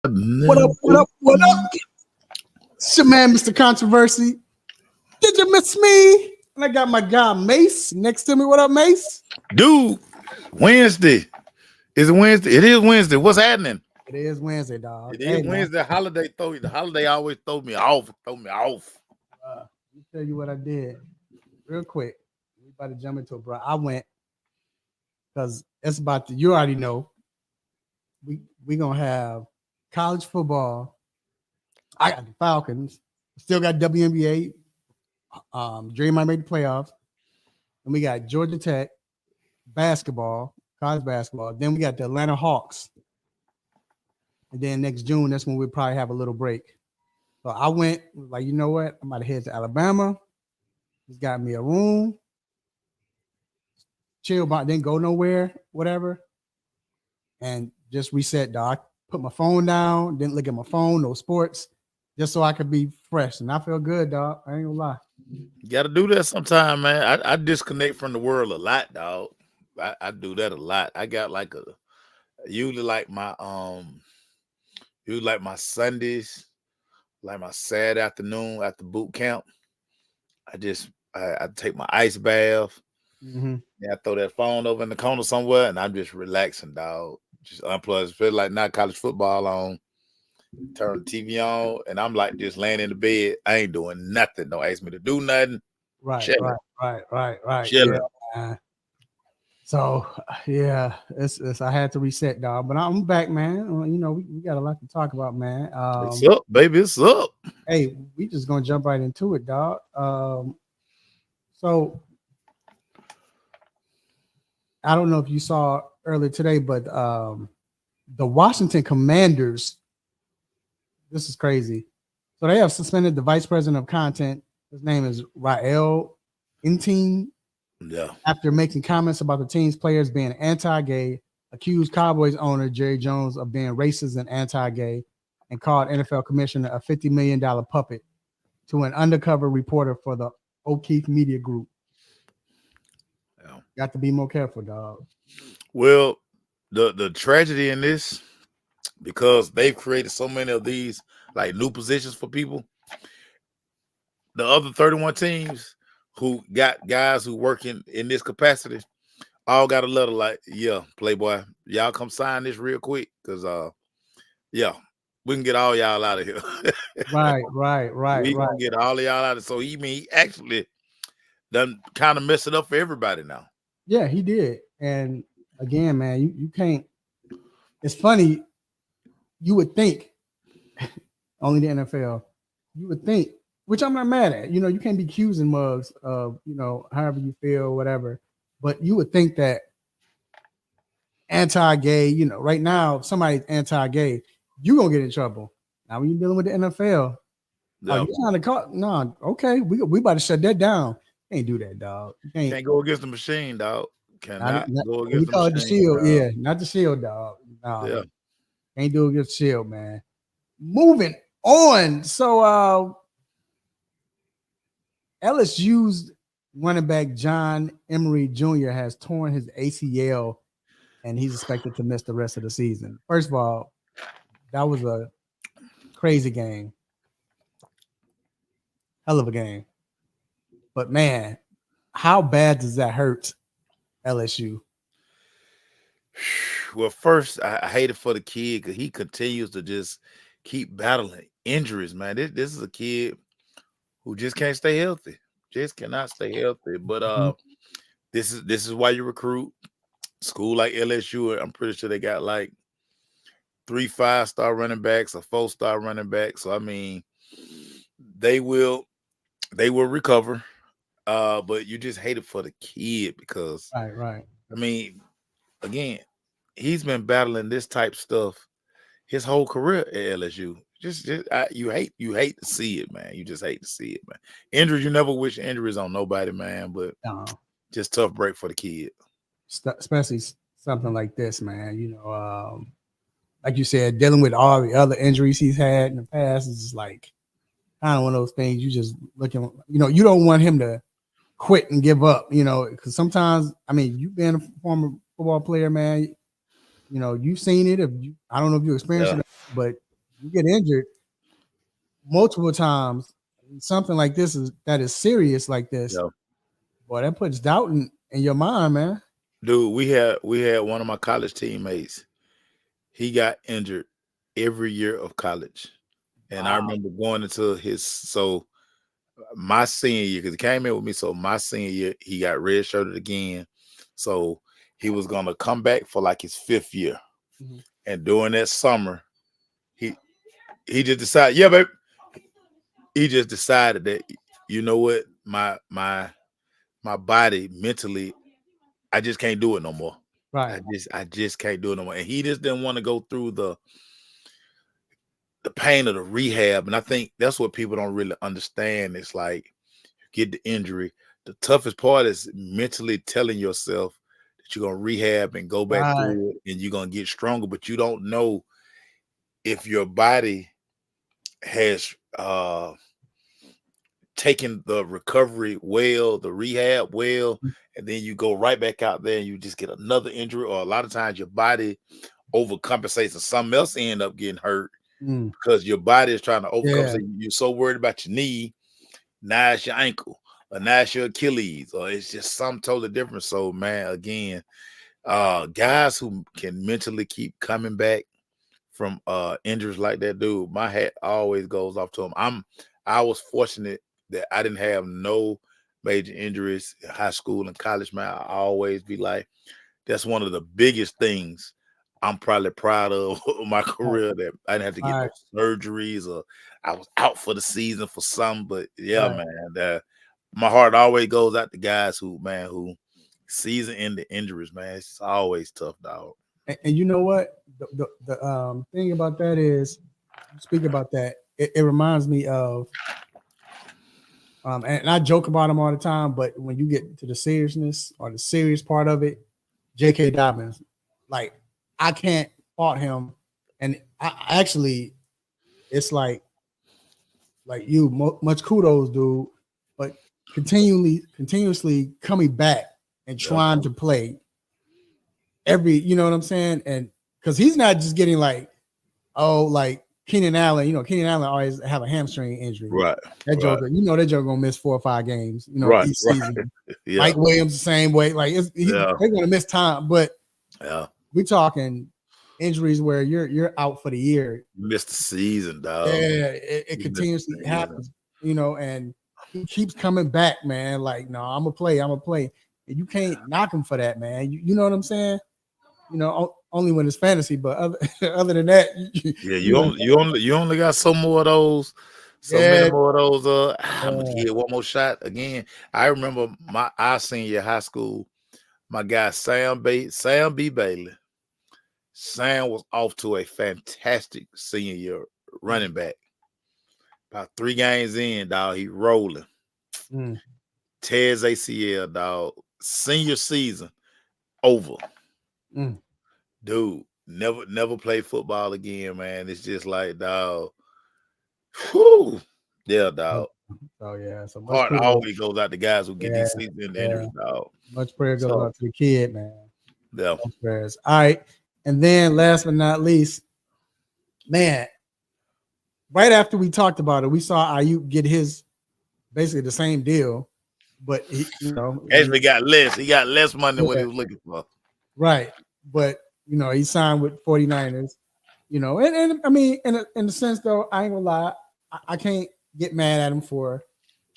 What up, what up, what up? It's your man, Mr. Controversy. Did you miss me? And I got my guy Mace next to me. What up, Mace? Dude, Wednesday. Is it Wednesday? It is Wednesday. What's happening? It is Wednesday, dog. It is Wednesday. Holiday throw you. The holiday always throw me off. Let me tell you what I did real quick. We about to jump into it, bro. I went because it's about to, you already know. We gonna have college football. I got the Falcons. Still got WNBA. Dream might make the playoffs. And we got Georgia Tech basketball, college basketball. Then we got the Atlanta Hawks. And then next June, that's when we'll probably have a little break. So I went, like, you know what? I'm about to head to Alabama. Just got me a room. Chill, but didn't go nowhere, whatever. And just reset, dog. Put my phone down, didn't look at my phone, no sports, just so I could be fresh. And I feel good, dog. I ain't gonna lie. You gotta do that sometime, man. I disconnect from the world a lot, dog. I do that a lot. I got like usually like my Sundays, like my Saturday afternoon after boot camp. I take my ice bath. Mm-hmm. Yeah, I throw that phone over in the corner somewhere, and I'm just relaxing, dog. Just unplug. Feel like not college football on. Turn the TV on, and I'm like just laying in the bed. I ain't doing nothing. Don't ask me to do nothing. Right. Chilling. Yeah. So yeah, it's I had to reset, dog. But I'm back, man. You know, we got a lot to talk about, man. It's up, baby. It's up. Hey, we just gonna jump right into it, dog. So I don't know if you saw earlier today, but the Washington Commanders. This is crazy. So they have suspended the vice president of content. His name is Rael Intine. Yeah. After making comments about the team's players being anti-gay, accused Cowboys owner Jerry Jones of being racist and anti-gay, and called NFL commissioner a $50 million puppet to an undercover reporter for the O'Keefe Media Group. Yeah. Got to be more careful, dog. Well, the tragedy in this, because they've created so many of these like new positions for people. The other 31 teams who got guys who work in this capacity all got a letter like, yeah, Playboy, y'all come sign this real quick because yeah, we can get all y'all out of here. Right. We gonna get all of y'all out of. So he actually done kind of mess it up for everybody now. Yeah, he did. And again, man, you can't. It's funny. You would think only the NFL. You would think, which I'm not mad at. You know, you can't be accusing mugs of, you know, however you feel, whatever. But you would think that anti-gay, you know, right now, if somebody's anti-gay, you're gonna get in trouble. Now when you're dealing with the NFL, you trying to call? No, okay, we about to shut that down. Can't do that, dog. You can't go against the machine, dog. Cannot go against the machine. The shield, dog. Yeah, not the shield, dog. No, yeah. Can't do against the shield, man. Moving on. So LSU's running back John Emery Jr. has torn his ACL, and he's expected to miss the rest of the season. First of all, that was a crazy game. Hell of a game. But man, how bad does that hurt LSU? Well, first, I hate it for the kid because he continues to just keep battling injuries, man. This is a kid who just can't stay healthy. Just cannot stay healthy. But this is why you recruit school like LSU. I'm pretty sure they got like 3 5-star running backs, a 4-star running back. So I mean, they will recover. But you just hate it for the kid because right. I mean, again, he's been battling this type stuff his whole career at LSU. You hate to see it, man. You just hate to see it, man. Injuries, you never wish injuries on nobody, man. But just tough break for the kid, especially something like this, man. You know, like you said, dealing with all the other injuries he's had in the past is just like kind of one of those things. You just looking, you know, you don't want him to quit and give up, you know, because sometimes, I mean, you've been a former football player, man. You know, you've seen it. I don't know if you experienced it, but You get injured multiple times. Something like this is serious like this. Yeah. Boy, that puts doubt in your mind, man. Dude, we had one of my college teammates. He got injured every year of college. And I Wow. remember going into my senior year, because he came in with me. So my senior year, he got redshirted again. So he was gonna come back for like his 5th year. Mhm. And during that summer, he he just decided, yeah, babe. He just decided that, you know what, my body mentally, I just can't do it no more. Right. I just can't do it no more. And he just didn't want to go through the pain of the rehab. And I think that's what people don't really understand. It's like you get the injury. The toughest part is mentally telling yourself that you're gonna rehab and go back Right. through it and you're gonna get stronger, but you don't know if your body has taken the recovery well, the rehab well, and then you go right back out there and you just get another injury, or a lot of times your body overcompensates and something else end up getting hurt Mm. because your body is trying to Yeah. overcompensate. You're so worried about your knee, now it's your ankle, or now it's your Achilles, or it's just something totally different. So, man, again, guys who can mentally keep coming back from injuries like that, dude, my hat always goes off to him. I was fortunate that I didn't have no major injuries in high school and college, man. I always be like, that's one of the biggest things I'm probably proud of my Right. career, that I didn't have to get no Right. surgeries, or I was out for the season for some. But yeah, Right. man, my heart always goes out to guys who season ending injuries, man. It's always tough, dog. And you know what? The thing about that is, speak about that. It reminds me of, and I joke about him all the time, but when you get to the seriousness or the serious part of it, J.K. Dobbins, like I can't fault him, and I actually, it's like you, much kudos, dude, but continuously coming back and Yeah, trying to play every, you know what I'm saying, and because he's not just getting like, oh, like Keenan Allen, Keenan Allen always have a hamstring injury. right, That right, joker, that joker gonna miss 4 or 5 games, right, each right. season. Yeah, Mike Williams the same way. Like yeah, they're gonna miss time, but yeah. we're talking injuries where you're out for the year. You missed the season, Yeah, dog. it You missed continuously the season. happens, and he keeps coming back, man. Like, no, I'm gonna play. And you can't knock him for that, man. You know what I'm saying? Only when it's fantasy, but other other than that, Yeah, you know, you only got some more of those, so many yeah, more of those. I'm gonna yeah. get one more shot again. I remember our senior high school, my guy Sam B. Bailey. Sam was off to a fantastic senior year running back. About 3 games in, dog, he rolling. Mm, Tears ACL, dog. Senior season over. mm. Dude, never play football again, man. It's just like, dog. Whew. Yeah, Oh, dog. yeah. So much Heart kudos. always goes out to guys who get Yeah, these season yeah. injuries, dog. Much prayer goes So out to the kid, man. yeah, Much prayers. All right. And then last but not least, man, right after we talked about it, we saw Ayuk get his basically the same deal, but actually got less. He got less money than what yeah, he was looking for. right. But he signed with 49ers, and I mean, in a sense though, I ain't gonna lie, I can't get mad at him for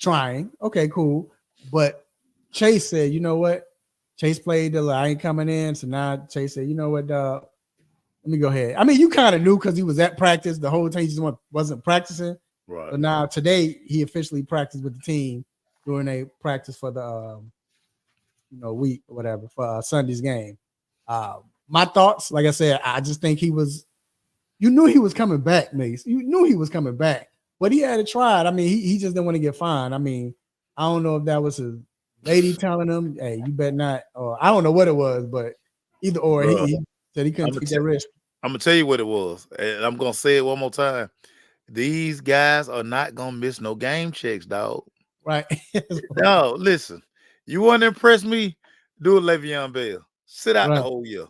trying. Okay, cool. But Chase said, you know what? Chase played the I ain't coming in. So now Chase said, you know what, dog? Let me go ahead. I mean, you kind of knew because he was at practice the whole time. He just wasn't practicing. Right. But now today he officially practiced with the team during a practice for the week or whatever for Sunday's game. My thoughts, like I said, I just think you knew he was coming back, Mace. You knew he was coming back, but he had to try it. I mean, he just didn't want to get fined. I mean, I don't know if that was his lady telling him, "Hey, you better not," or I don't know what it was, but either or, Bro, he said he couldn't take that risk. I'm gonna tell you what it was, and I'm gonna say it one more time. These guys are not gonna miss no game checks, dog. Right. No, listen. You want to impress me? Do a Le'Veon Bell. Sit out the Right. whole year.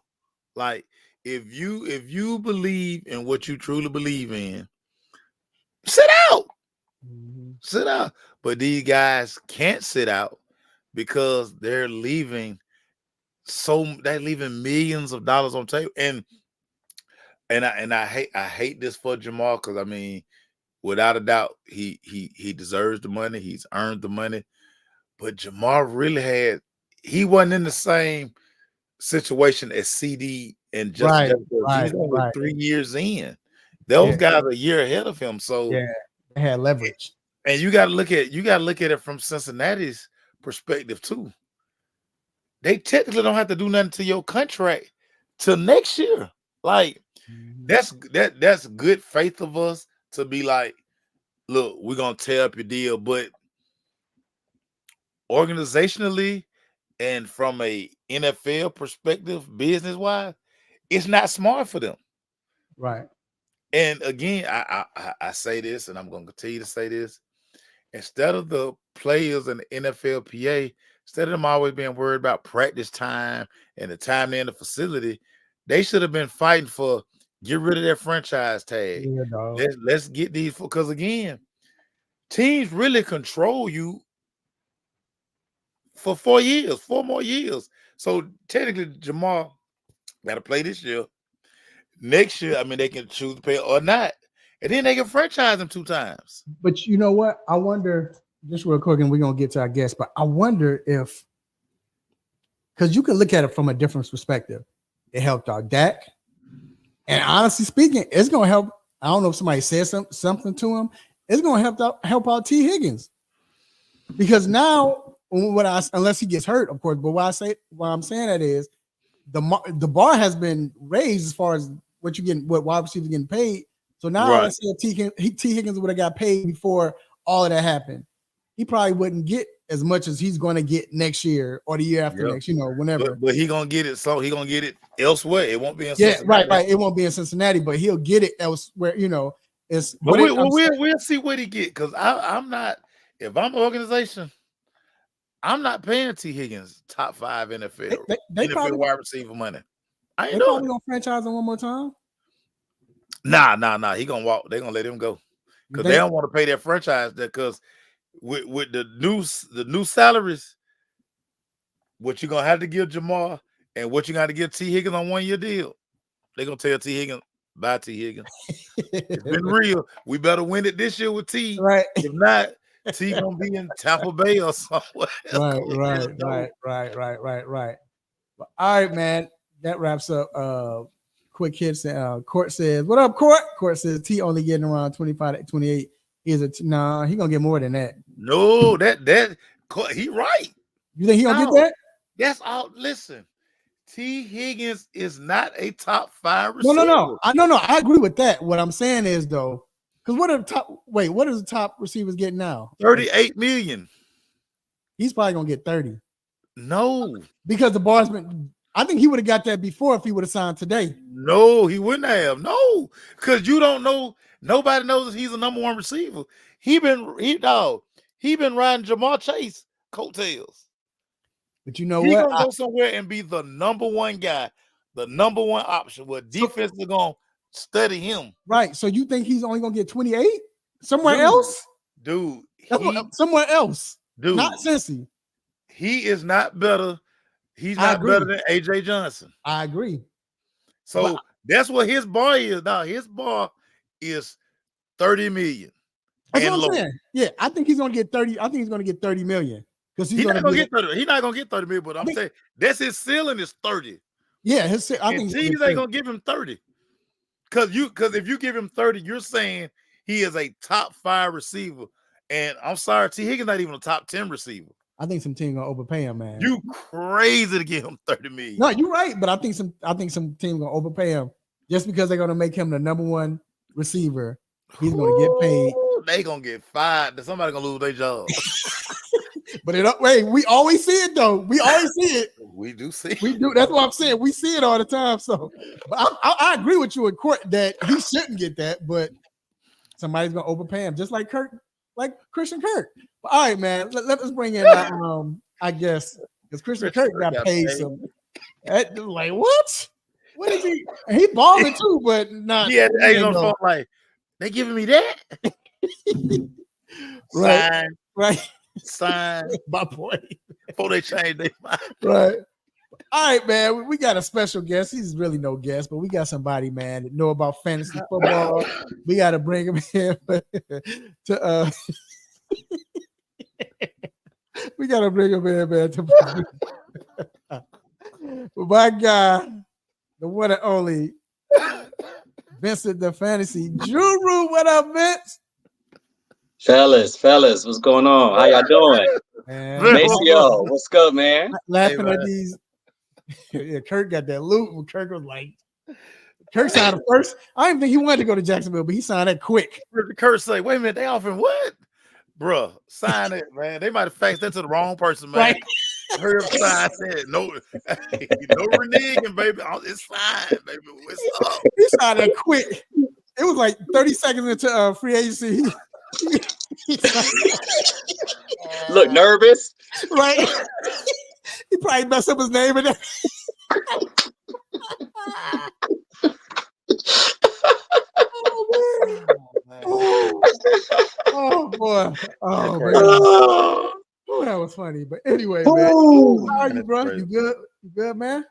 Like if you believe in what you truly believe in, Sit out. Mhm. Sit out. But these guys can't sit out because they're leaving millions of dollars on table. And I hate this for Jamal because I mean, without a doubt, he deserves the money. He's earned the money. But Jamal really he wasn't in the same situation as CD and Justin Right, Jefferson. He's right, only right. 3 years in. Those Yeah, guys are a year ahead of him. So yeah. They had leverage. and you gotta look at it from Cincinnati's perspective too. They technically don't have to do nothing to your contract till next year. Like Mhm. that's good faith of us to be like, look, we're gonna tear up your deal, but organizationally and from a NFL perspective, business wise, it's not smart for them. Right. And again, I say this, and I'm gonna continue to say this. Instead of the players in the NFLPA, instead of them always being worried about practice time and the time they're in the facility, they should have been fighting for get rid of that franchise tag. Yeah, dog. Let's get these because again, teams really control you for 4 years, 4 more years. So technically, Jamal got to play this year. Next year, I mean, they can choose to pay or not, and then they can franchise him 2 times. But you know what? I wonder, just real quick, and we're gonna get to our guest, but I wonder if because you can look at it from a different perspective. It helped out Dak. And honestly speaking, it's gonna help. I don't know if somebody said something to him. It's gonna help out T. Higgins. Because now unless he gets hurt, of course, but why I'm saying that is the bar has been raised as far as what wide receivers getting paid. So now Right. let's say T. Higgins would have got paid before all of that happened. He probably wouldn't get as much as he's going to get next year or the year after Yep. next, whenever. But he gonna get it. So he gonna get it elsewhere. It won't be in Yeah, Cincinnati. right. It won't be in Cincinnati, but he'll get it elsewhere. It's But what it, I'm saying, we'll see what he get because I'm not. If I'm an organization, I'm not paying T. Higgins top 5 they NFL probably wide receiver money. I they ain't doing probably it. gonna franchise him one more time. Nah. He gonna walk. They gonna let him go You because they think? don't want to pay that franchise because with the new salaries, what you gonna have to give Jamal and what you got to give T. Higgins on 1 year deal. They gonna tell T. Higgins, bye T. Higgins. It's been real. We better win it this year with T. Right. If not, T gonna be in Tampa Bay or somewhere else. Right. But, all right, man. That wraps up quick hits. Court says, "What up, Court?" Court says T only getting around 25 to 28. He gonna get more than that. No, he right. You think he gonna get No, that? that's all. Listen, T. Higgins is not a top 5 receiver. No. I agree with that. What I'm saying is though, because what is the top receivers getting now? 38 million. He's probably gonna get 30. No, Because the bar's been. I think he would have got that before if he would have signed today. no, he wouldn't have. No, because you don't know. Nobody knows he's a number 1 receiver. He been riding Jamar Chase coattails. But you know He what? gonna go somewhere and be the number 1 guy, the number 1 option. Where defense is gonna study him. Right. So you think he's only gonna get 28 somewhere Dude, else? Dude, Somewhere else. dude, Not Cincy. he is not better. He's I not agree. better than AJ Johnson. I agree. So that's what his bar is now. His bar is 30 million. That's and what I'm low. saying. Yeah, I think he's gonna get 30. I think he's gonna get 30 million because He's not gonna get 30. He's not gonna get 30 million, but I'm saying that's his ceiling is 30. Yeah, I think Teams ain't gonna give him 30. Because if you give him 30, you're saying he is a top 5 receiver. And I'm sorry, T. Higgins not even a top 10 receiver. I think some team gonna overpay him, man. You crazy to give him 30 million. No, you're right, but I think some team gonna overpay him just because they're gonna make him the number 1 receiver. He's gonna get paid. They gonna get fired. Somebody gonna lose their job. But we always see it though. We always see it. We do see. We do. That's what I'm saying. We see it all the time. So, but I agree with you in court that he shouldn't get that, but somebody's gonna overpay him, just like Christian Kirk. But, all right, man. Let us bring in. I guess because Christian Kirk got paid some. Like what? What is he? He balling too, but not. Yeah, on the phone like they giving me that. Right. Right. Sign. My boy. Before they change their mind. Right. All right, man. We got a special guest. He's really no guest, but we got somebody, man, that know about fantasy football. We got to bring him in to we got to bring him in, man. My guy, the one and only Vincent the Fantasy Juru. What up, Vince? Fellas, what's going on? How y'all doing? Man, Maceo, what's good, man? Laughing at these. Yeah, Kirk got that loot. When Kirk was like, Kirk signed first. I didn't think he wanted to go to Jacksonville, but he signed that quick. Kirk say, wait a minute, they offering what? Bruh, sign it, man. They might have faxed that to the wrong person, man. Right. Heard him sign that. No reneging, baby. It's signed, baby. What's up? He signed that quick. It was like 30 seconds into free agency. Look nervous. Right. He probably messed up his name and oh boy. Oh man. Oh, that was funny. But anyway, man. How are you, bro? You good? You good, man?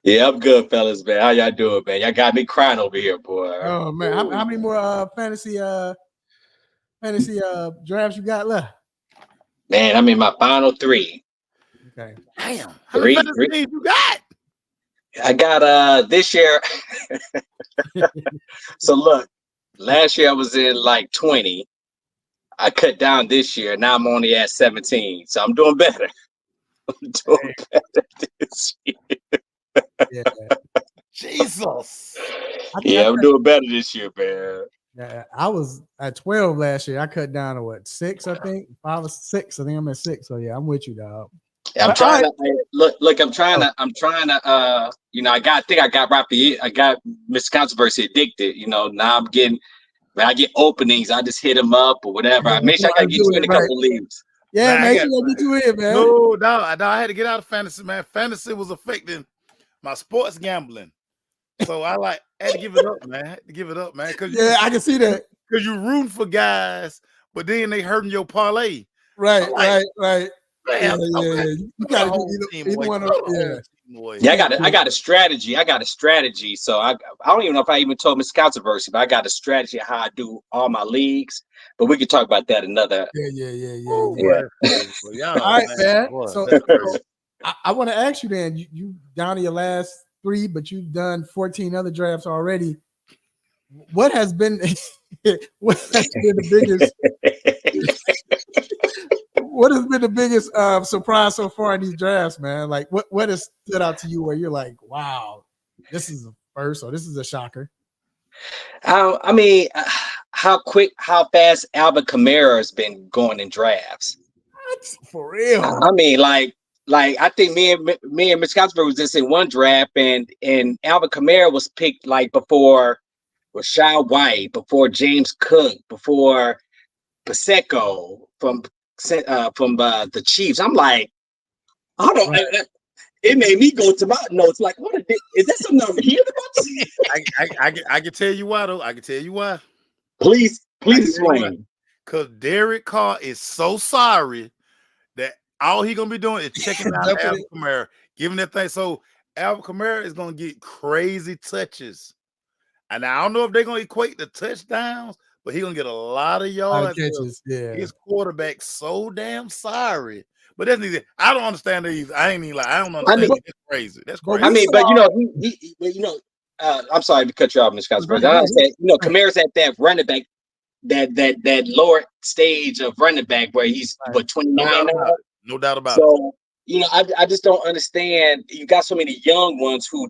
Yeah, I'm good, fellas, man. How y'all doing, man? Y'all got me crying over here, boy. Oh man. How many more fantasy drafts you got left? Man, I'm in my final 3. Okay. Damn. How many fantasy teams you got? I got this year. So look, last year I was in like 20. I cut down this year. Now I'm only at 17. So I'm doing better. I'm doing better this year. Yeah. Jesus. I'm doing better this year, man. Yeah, I was at 12 last year. I cut down to what, 6, I think? 5 or 6. I think I'm at 6. So yeah, I'm with you, dog. I'm trying to look. I'm trying to. I got Raphael. I got Mr. Controversy addicted. Now I'm getting. When I get openings, I just hit him up or whatever. I make sure I gotta get you in a couple leagues. Yeah, man, you gotta get you in, man. No, I had to get out of fantasy, man. Fantasy was affecting my sports gambling. So I had to give it up, man. I had to give it up, man. Yeah, I can see that. Because you're rooting for guys, but then they hurting your parlay. Right. Man, You gotta I got a strategy. So I don't even know if I even told Mr. Controversy, but I got a strategy of how I do all my leagues. But we can talk about that another. Yeah. All right, man. So I want to ask you then. You down to your last 3, but you've done 14 other drafts already. What has been the biggest? What has been the biggest surprise so far in these drafts, man? Like, what has stood out to you where you're like, wow, this is a first or this is a shocker? I mean, how fast Alvin Kamara has been going in drafts. For real. I mean, like I think me and Mr. Controversy was just in one draft, and Alvin Kamara was picked like before Rashad White, before James Cook, before Pacheco from the Chiefs. I'm like, it made me go to my notes like, is that something I'm hearing about? I can tell you why though. I can tell you why. Please explain. Because Derek Carr is so sorry that all he gonna be doing is checking out Alvin Kamara, giving that thing. So Alvin Kamara is gonna get crazy touches, and I don't know if they're gonna equate the touchdowns, but he's gonna get a lot of yards. Catches, yeah. His quarterback so damn sorry. But that's neither. I don't understand these. I ain't even like. I don't understand. That's crazy. That's crazy. I mean, but I'm sorry to cut you off, Mr. Controversy. I understand. Kamara's at that running back, that lower stage of running back where he's 29 now. No doubt about it. So I just don't understand. You got so many young ones who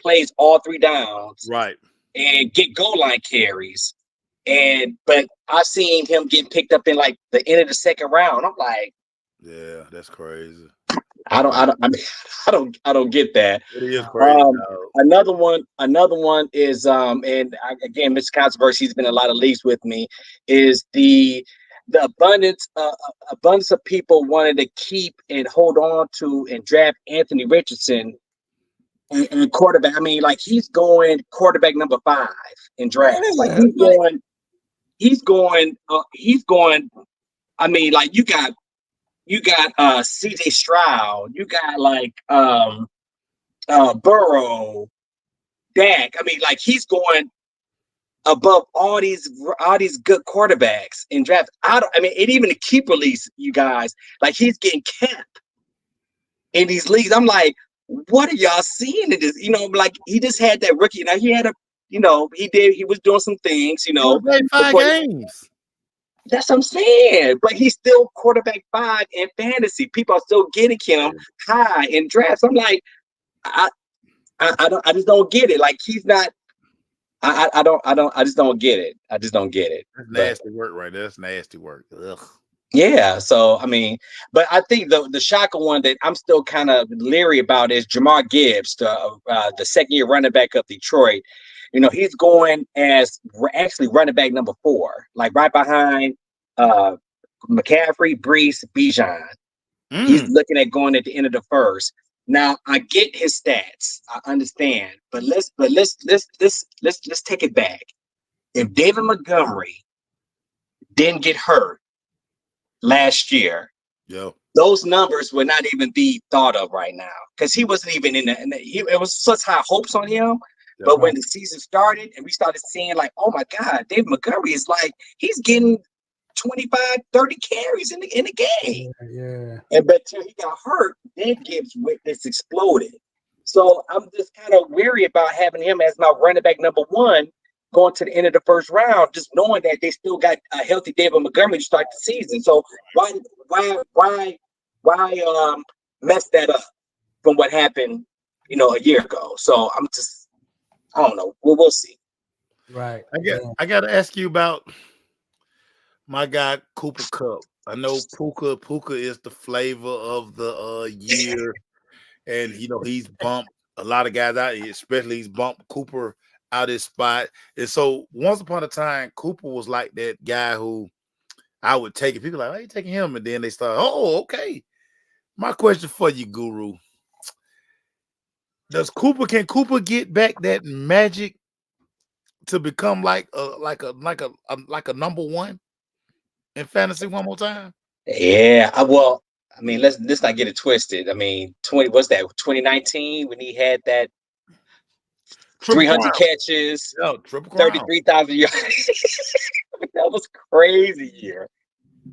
plays all 3 downs, right, and get goal line carries. But I seen him getting picked up in like the end of the 2nd round. I'm like, yeah, that's crazy. I don't get that. It is crazy. Another one is again, Mr. Controversy, he's been in a lot of leagues with me, is the abundance of people wanted to keep and hold on to and draft Anthony Richardson and quarterback. I mean, like he's going quarterback number 5 in drafts. Like he's going. he's going. I mean, like you got CJ Stroud, you got like Burrow, Dak. I mean, like he's going above all these good quarterbacks in draft. I mean, and even the keeper leagues, you guys, like he's getting kept in these leagues. I'm like, what are y'all seeing in this? You know, like he just had that rookie. Now he had a, he was doing some things, He played 5 games. That's what I'm saying. But he's still quarterback 5 in fantasy. People are still getting him high in drafts. I'm like, I just don't get it. Like he's not. I just don't get it. I just don't get it. That's nasty work right there. That's nasty work. Ugh. Yeah. So I mean, but I think the shocker one that I'm still kind of leery about is Jamar Gibbs, the second-year running back of Detroit. You know, he's going as actually running back number 4, like right behind McCaffrey, Brees, Bijan. He's looking at going at the end of the first. Now I get his stats, I understand, but let's take it back. If David Montgomery didn't get hurt last year, those numbers would not even be thought of right now because he wasn't even it was such high hopes on him. But when the season started and we started seeing like, oh my God, David Montgomery is like he's getting 25, 30 carries in the game. And but till he got hurt, then Gibbs witness exploded. So I'm just kind of weary about having him as my running back number 1 going to the end of the first round, just knowing that they still got a healthy David Montgomery to start the season. So why mess that up from what happened, a year ago? So I don't know. We'll see. Right. I got to ask you about my guy Cooper Kupp. I know Puka is the flavor of the year, and he's bumped a lot of guys out, especially he's bumped Cooper out his spot. And so once upon a time, Cooper was like that guy who I would take it. People are like, why are you taking him? And then they start, oh, okay. My question for you, Guru. Can Cooper get back that magic to become like a number 1 in fantasy one more time? Yeah, I mean, let's not get it twisted. I mean, 2019 when he had that 300 catches, triple 33,000 yards. That was crazy year.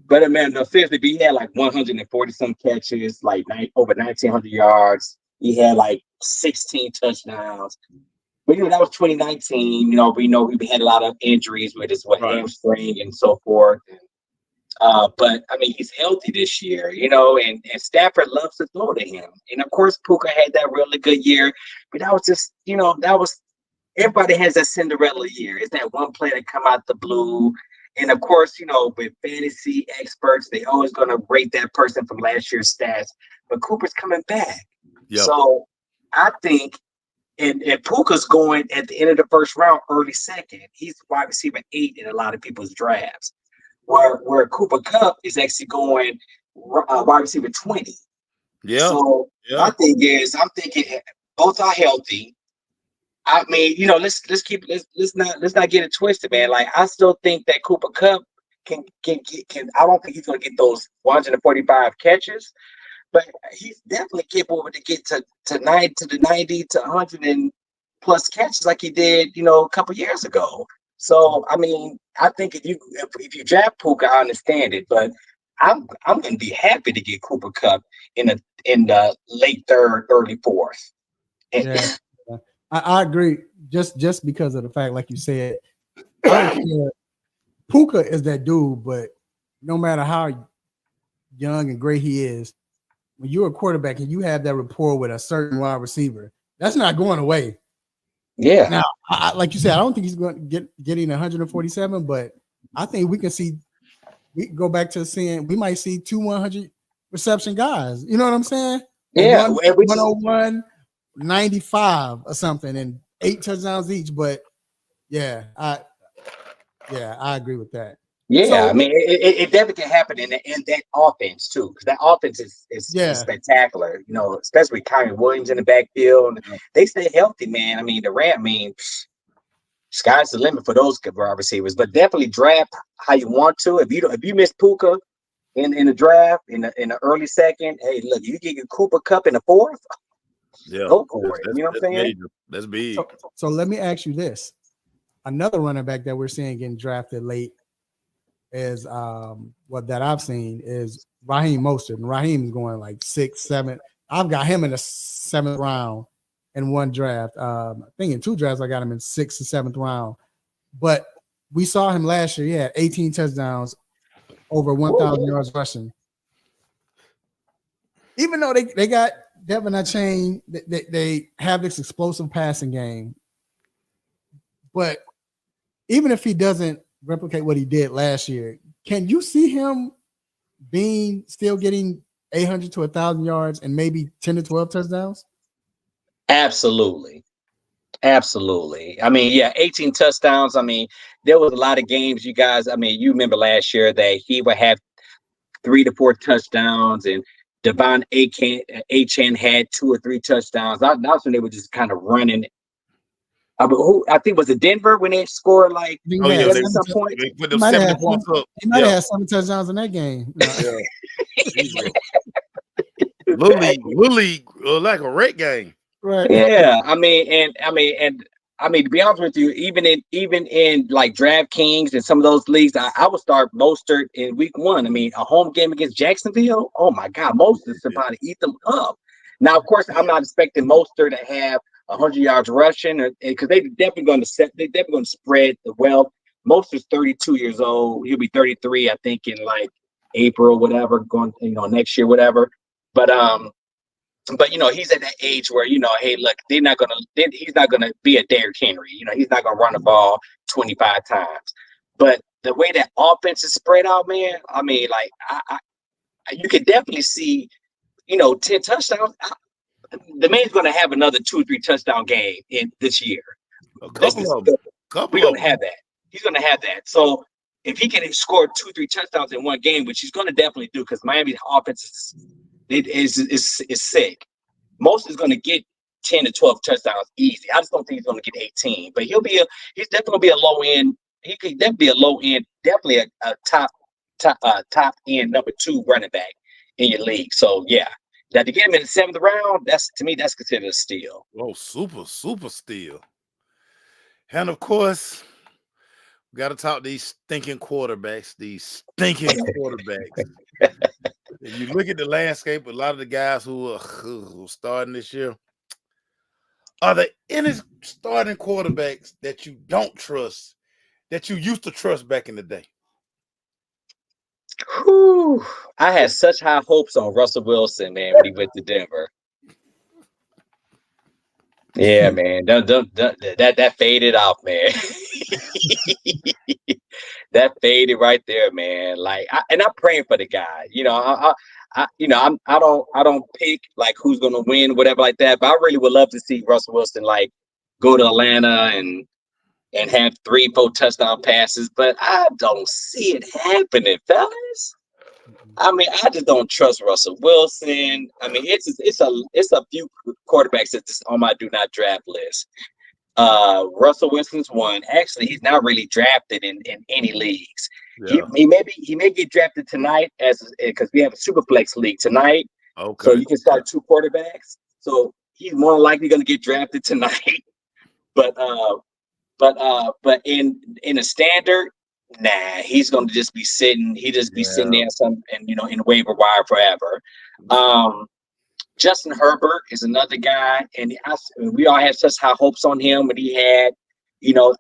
But man, no, seriously, he had like 140 some catches, like over 1,900 yards. He had like 16 touchdowns. But that was 2019. We know we had a lot of injuries with his hamstring and so forth. But I mean, he's healthy this year, and Stafford loves to throw to him. And of course, Puka had that really good year, but that was just, everybody has that Cinderella year. It's that one player that come out the blue. And of course, with fantasy experts, they always going to rate that person from last year's stats. But Cooper's coming back. Yep. So I think, and Puka's going at the end of the first round, early second. He's wide receiver 8 in a lot of people's drafts. Where Cooper Kupp is actually going wide receiver 20. Yeah. So my thing is, I'm thinking both are healthy. I mean, let's not get it twisted, man. Like I still think that Cooper Kupp can. I don't think he's going to get those 145 catches, but he's definitely capable to get to 90 to 100 and plus catches like he did, a couple years ago. So I mean, I think if you draft Puka, I understand it, but I'm going to be happy to get Cooper Kupp in the late 3rd, early 4th. Yeah, I agree. Just because of the fact, like you said, I don't care. Puka is that dude, but no matter how young and great he is, when you're a quarterback and you have that rapport with a certain wide receiver, that's not going away. Yeah. Now, like you said, I don't think he's going to getting 147, but I think we can go back to we might see 2 100 reception guys. You know what I'm saying? Yeah. 101, 95 or something, and 8 touchdowns each. But yeah, I agree with that. Yeah, so, I mean, it definitely can happen in that offense too, because that offense is spectacular. Especially with Kyrie Williams in the backfield. They stay healthy, man. I mean, sky's the limit for those wide receivers. But definitely draft how you want to. If you miss Puka in the draft in the early second, hey, look, you can get Cooper Cup in the fourth. Yeah, Go for it. You know what I'm saying? major. That's big. So let me ask you this: another running back that we're seeing getting drafted late is what that I've seen is Raheem Mostert. And Raheem is going like 6, 7. I've got him in the 7th round in one draft. I think in 2 drafts I got him in 6th and 7th round. But we saw him last year. He had 18 touchdowns, over 1,000 yards rushing. Even though they got Devin Achane, they have this explosive passing game. But even if he doesn't replicate what he did last year, can you see him still getting 800 to 1,000 yards and maybe 10 to 12 touchdowns? Absolutely. I mean, yeah, 18 touchdowns. I mean, there was a lot of games, you guys. I mean, you remember last year that he would have 3 to 4 touchdowns, and Devon Achane had 2 or 3 touchdowns. That's when they were just kind of running. I think was it Denver when they scored like at some point? They put them 70 points up. He might have had 7 touchdowns in that game. Yeah. Little League, like a rate game. Right. Yeah, I mean, to be honest with you, even in like DraftKings and some of those leagues, I would start Mostert in week 1. I mean, a home game against Jacksonville. Oh my God, Mostert's about to eat them up. Now, of course, I'm not expecting Mostert to have 100 yards rushing, because they're definitely going to spread the wealth. Mostert's 32 years old. He'll be 33, I think, in like April, whatever, going next year, whatever. But he's at that age where, hey, look, he's not gonna be a Derrick Henry. He's not gonna run the ball 25 times. But the way that offense is spread out, man, I mean, like you could definitely see, 10 touchdowns. The man's gonna have another 2 or 3 touchdown game in this year. We don't have that. He's gonna have that. So if he can score 2 or 3 touchdowns in one game, which he's gonna definitely do, because Miami's offense is sick. Most is going to get 10 to 12 touchdowns easy. I just don't think he's going to get 18, but he's definitely going to be a low end. He could definitely be a low end, definitely a top end number 2 running back in your league. So yeah, that to get him in the 7th round, that's considered a steal. Oh, super steal. And of course, we got to talk these stinking quarterbacks. If you look at the landscape, a lot of the guys who are starting this year, are there any starting quarterbacks that you don't trust that you used to trust back in the day? Whew. I had such high hopes on Russell Wilson, man, when he went to Denver. Yeah, man, that faded off, man. That faded right there, man. Like, I'm praying for the guy. I don't pick like who's gonna win, whatever like that. But I really would love to see Russell Wilson like go to Atlanta and have 3, 4 touchdown passes. But I don't see it happening, fellas. I mean, I just don't trust Russell Wilson. I mean, it's a few quarterbacks that's on my do not draft list. Russell Wilson's one. Actually, he's not really drafted in any leagues. Yeah. He may get drafted tonight because we have a Superflex league tonight. Okay. So you can start 2 quarterbacks. So he's more likely going to get drafted tonight. But in a standard, nah, he's going to just be sitting. He just be sitting there in waiver wire forever. Justin Herbert is another guy, and we all had such high hopes on him when he had,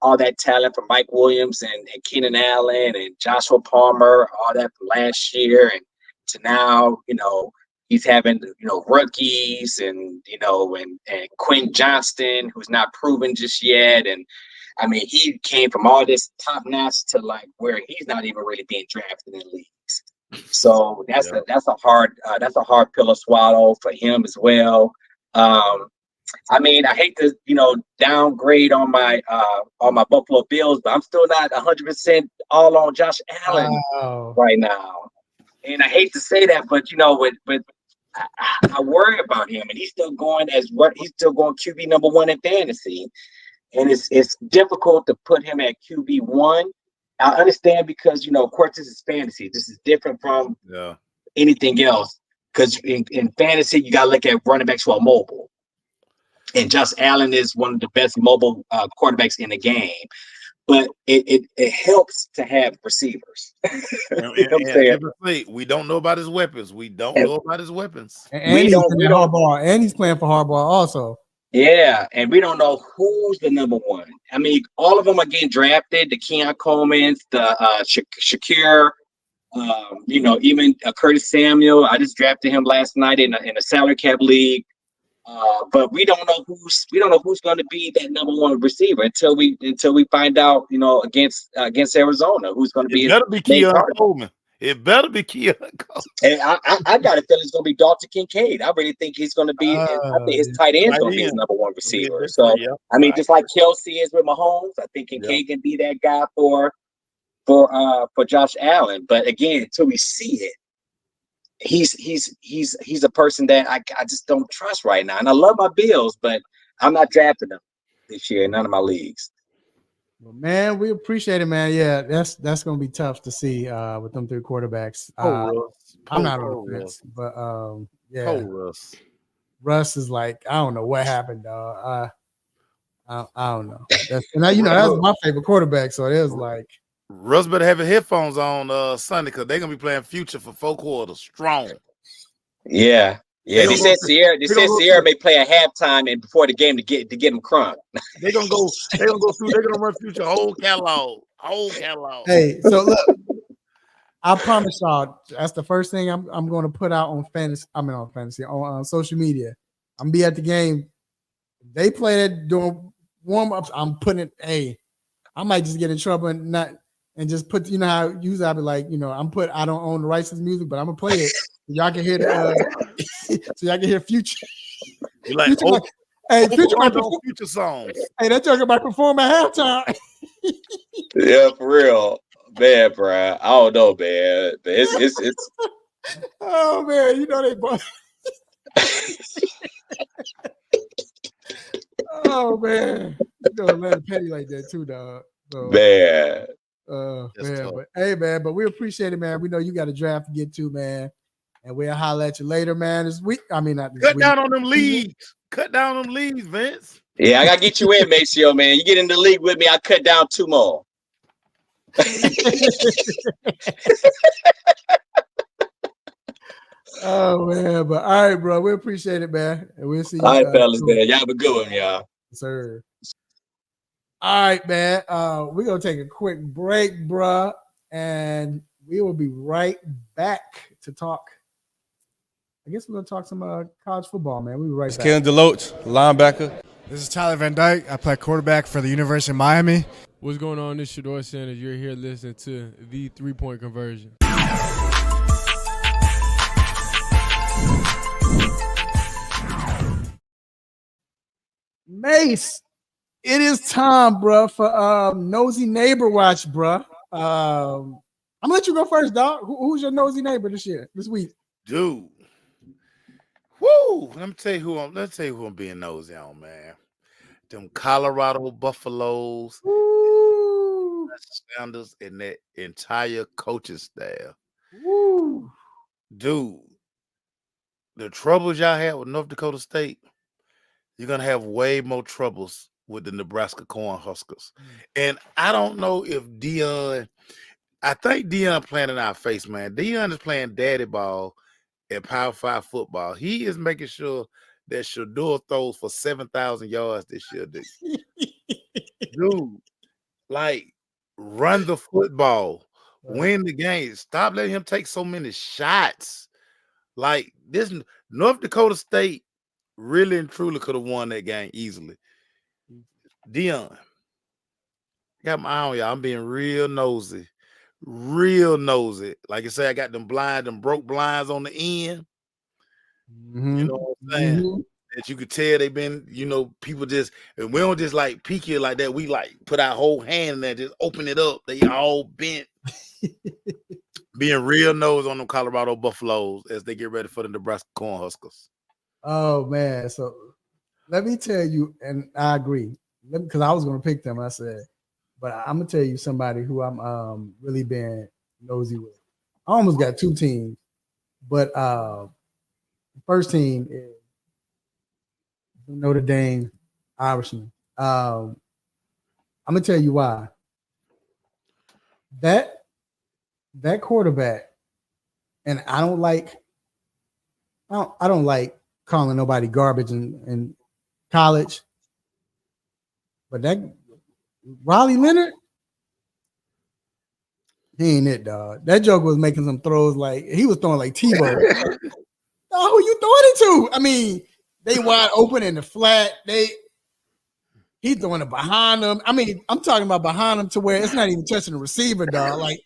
all that talent from Mike Williams and Keenan Allen and Joshua Palmer, all that from last year, and to now, he's having, rookies and Quinn Johnston, who's not proven just yet, and I mean, he came from all this top notch to like where he's not even really being drafted in leagues. So that's a hard pill to swallow for him as well. I mean, I hate to downgrade on my Buffalo Bills, but I'm still not 100% all on Josh Allen right now. And I hate to say that, but I worry about him, and he's still going QB number 1 in fantasy. and it's difficult to put him at QB1. I understand because of course this is fantasy. This is different from anything else because in fantasy you gotta look at running backs who are mobile, and Josh Allen is one of the best mobile quarterbacks in the game. But it helps to have receivers. We don't know about his weapons. And he's playing for Harbaugh also. Yeah, and we don't know who's the number one. I mean, all of them are getting drafted. The Keon Coleman's, the Shakir, even Curtis Samuel. I just drafted him last night in a salary cap league. But we don't know who's going to be that number one receiver until we find out, against Arizona, who's going to be. It better be Keon Coleman. It better be Keon Coleman. And I got a feeling it's going to be Dalton Kincaid. I really think he's going to be. I think his tight end is going to be his number one receiver. So I mean, just like Kelsey is with Mahomes, I think Kincaid can be that guy for Josh Allen. But again, until we see it. He's a person that I just don't trust right now. And I love my Bills, but I'm not drafting them this year in none of my leagues. Well, man, we appreciate it, man. Yeah, that's gonna be tough to see with them three quarterbacks. I'm not on the fence, but yeah. Russ is like, I don't know what happened, dog. I don't know. That's my favorite quarterback, so it was like Russ better have his headphones on Sunday because they're gonna be playing Future for 4 quarters strong. Yeah. They said Sierra may play at halftime and before the game to get him crunk. They're gonna run Future whole catalog. Hey, so look, I promise y'all, that's the first thing I'm gonna put out on on social media. I'm gonna be at the game. They play it doing warm-ups. I'm putting it, I might just get in trouble and just put, how usually I'll be like, I don't own the rights to this music, but I'm gonna play it. So y'all can hear so y'all can hear Future. You like Future Future songs. Hey, that joke about perform at halftime. Yeah, for real. Man, bro. I don't know, man. But it's oh man, they both. Oh man. Let it petty like that too, dog. So, man. But we appreciate it, man. We know you got a draft to get to, man. And we'll holler at you later, man. This week. I mean, not this week. Cut down on them leagues, Vince. Yeah, I gotta get you in, Maceo, man. You get in the league with me, I cut down 2 more. Oh man, but all right, bro. We appreciate it, man. And we'll see you. All right, fellas, man. Y'all have a good one, y'all. Sir. All right, man. We're gonna take a quick break, bro, and we will be right back to talk. I guess we're gonna talk some college football, man. We'll be right back. Kalen DeLoach, linebacker. This is Tyler Van Dyke. I play quarterback for the University of Miami. What's going on? This is Shador Sanders. You're here listening to the 3-Point Conversion. Mace, it is time, bro, for Nosy Neighbor Watch, bro. I'm gonna let you go first, dog. Who's your nosy neighbor this week? Dude. Woo! Let me tell you who I'm being nosy on, man. Them Colorado Buffaloes, Sounders, and that entire coaching staff. Woo. Dude, the troubles y'all had with North Dakota State, you're gonna have way more troubles with the Nebraska Cornhuskers. And I don't know if I think Deion playing in our face, man. Deion is playing daddy ball at Power 5 football. He is making sure that Shador throws for 7,000 yards this year, dude. Like, run the football, win the game. Stop letting him take so many shots. Like, this North Dakota State really and truly could have won that game easily. Deion, got my eye on y'all. I'm being real nosy. Like I say, I got them broke blinds on the end. Mm-hmm. You know what I'm saying? Mm-hmm. That you could tell they've been, people just, and we don't just like peek it like that. We like put our whole hand in there, just open it up. They all bent. Being real nosy on them Colorado Buffaloes as they get ready for the Nebraska Cornhuskers. Oh man, so let me tell you, and I agree. because I was going to pick them. I said, but I'm gonna tell you somebody who I'm really being nosy with. I almost got two teams, but the first team is Notre Dame Irishman. I'm gonna tell you why. That quarterback, and I don't like calling nobody garbage in college, but that Riley Leonard, he ain't it, dog. That joke was making some throws like he was throwing like Tebow. Oh, who you throwing it to? I mean, they wide open in the flat. He throwing it behind them. I mean, I'm talking about behind them to where it's not even touching the receiver, dog. Like,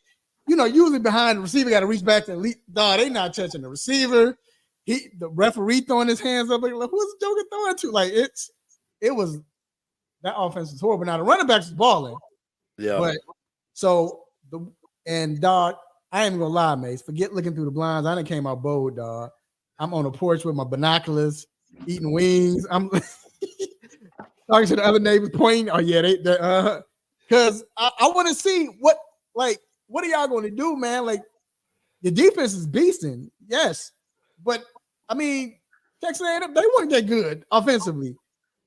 usually behind the receiver got to reach back to the dog. They not touching the receiver. The referee throwing his hands up like, who's the Joker throwing to? Like, it was that offense was horrible. Now the running backs was balling. Yeah. But dog, I ain't gonna lie, Mace. Forget looking through the blinds. I done came out bold, dog. I'm on the porch with my binoculars, eating wings. I'm talking to the other neighbors, pointing. Oh yeah, because I want to see what are y'all going to do, man? Like the defense is beasting, yes, but I mean Texas A&M, they weren't that good offensively,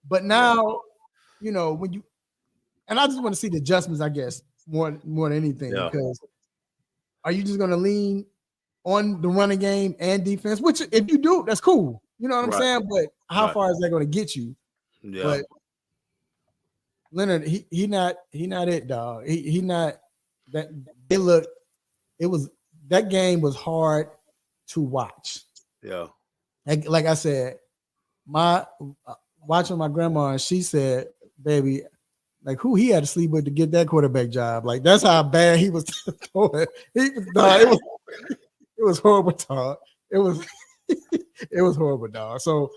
but now when you and I just want to see the adjustments, I guess more than anything, because are you just going to lean on the running game and defense? Which if you do, that's cool. You know what I'm saying? But how far is that going to get you? Yeah. But Leonard, he not it, dog. He not that. That game was hard to watch. Yeah. Like I said, watching my grandma, and she said, "Baby, like who he had to sleep with to get that quarterback job. Like that's how bad he was throwing. It was horrible, dog. It was it was horrible, dog. So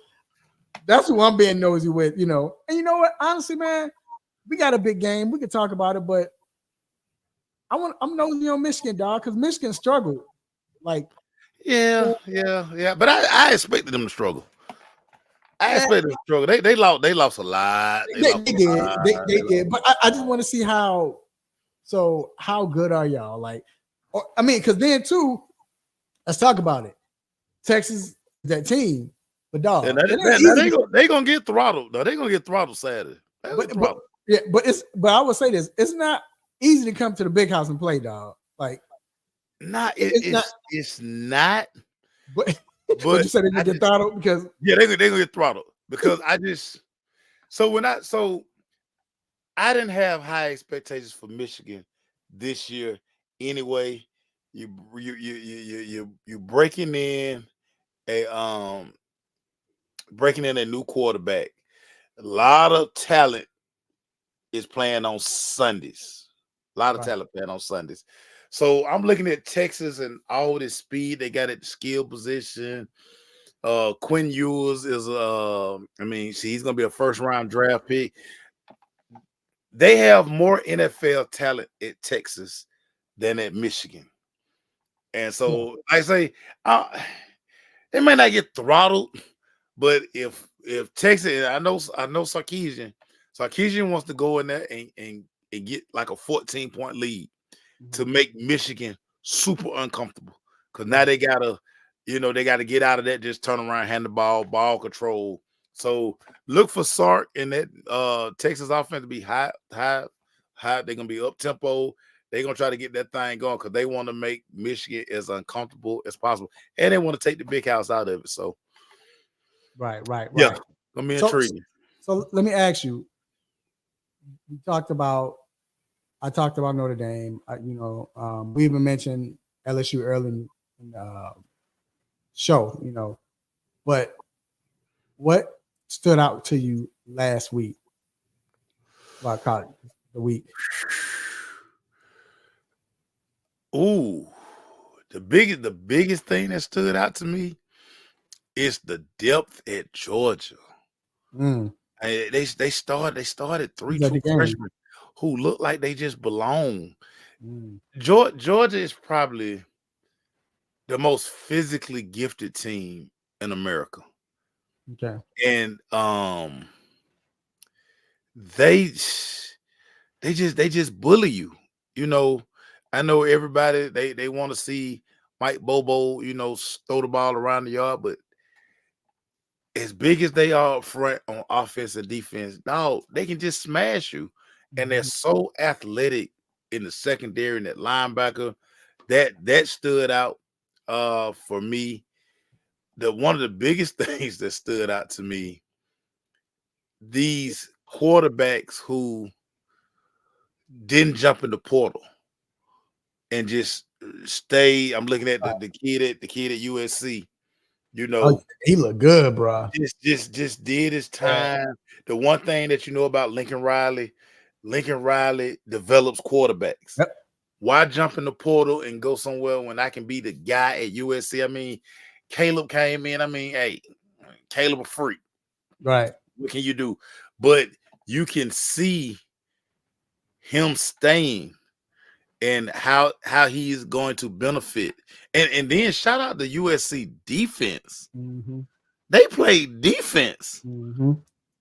that's who I'm being nosy with, And you know what? Honestly, man, we got a big game. We can talk about it, but I'm nosy on Michigan, dog, because Michigan struggled. Like, yeah. But I expected them to struggle. I expected them to struggle. They lost a lot. They did. But I just want to see how good are y'all? Like, because then too, let's talk about it. Texas, that team, but dog, they gonna get throttled. No, they gonna get throttled Saturday. But I would say this: it's not easy to come to the big house and play, dog. Like, it's not. But you said they gonna get throttled because they gonna get throttled because I didn't have high expectations for Michigan this year anyway. You breaking in a new quarterback. A lot of talent is playing on Sundays. A lot of talent playing on Sundays. So I'm looking at Texas and all this speed they got at the skill position. Quinn Ewers is he's gonna be a first round draft pick. They have more NFL talent at Texas than at Michigan. And so I say they may not get throttled, but if Texas, I know Sarkisian wants to go in there and get like a 14-point lead to make Michigan super uncomfortable. Because now they gotta get out of that, just turn around, hand the ball control. So look for Sark in that Texas offense to be high. They're gonna be up tempo. They're gonna try to get that thing going because they want to make Michigan as uncomfortable as possible, and they want to take the big house out of it. So, right. Yeah, gonna be intriguing. So let me ask you. I talked about Notre Dame. We even mentioned LSU early in the show. But what stood out to you last week about college? The week. Ooh, the biggest thing that stood out to me is the depth at Georgia. They started 3 true freshmen who look like they just belong. Georgia is probably the most physically gifted team in America. Okay. And they just bully you. You know, I know everybody they want to see Mike Bobo, throw the ball around the yard, but as big as they are up front on offense and defense, no, they can just smash you. And they're so athletic in the secondary and that linebacker. That stood out for me. One of the biggest things that stood out to me, these quarterbacks who didn't jump in the portal and just stay. I'm looking at the kid at USC. Oh, he looked good, bro. Just did his time. The one thing that you know about Lincoln Riley develops quarterbacks. Yep. Why jump in the portal and go somewhere when I can be the guy at USC? I mean, Caleb came in. I mean, hey, Caleb a freak. Right. What can you do? But you can see him staying and how he is going to benefit. And then shout out the USC defense. Mm-hmm. They played defense Mm-hmm.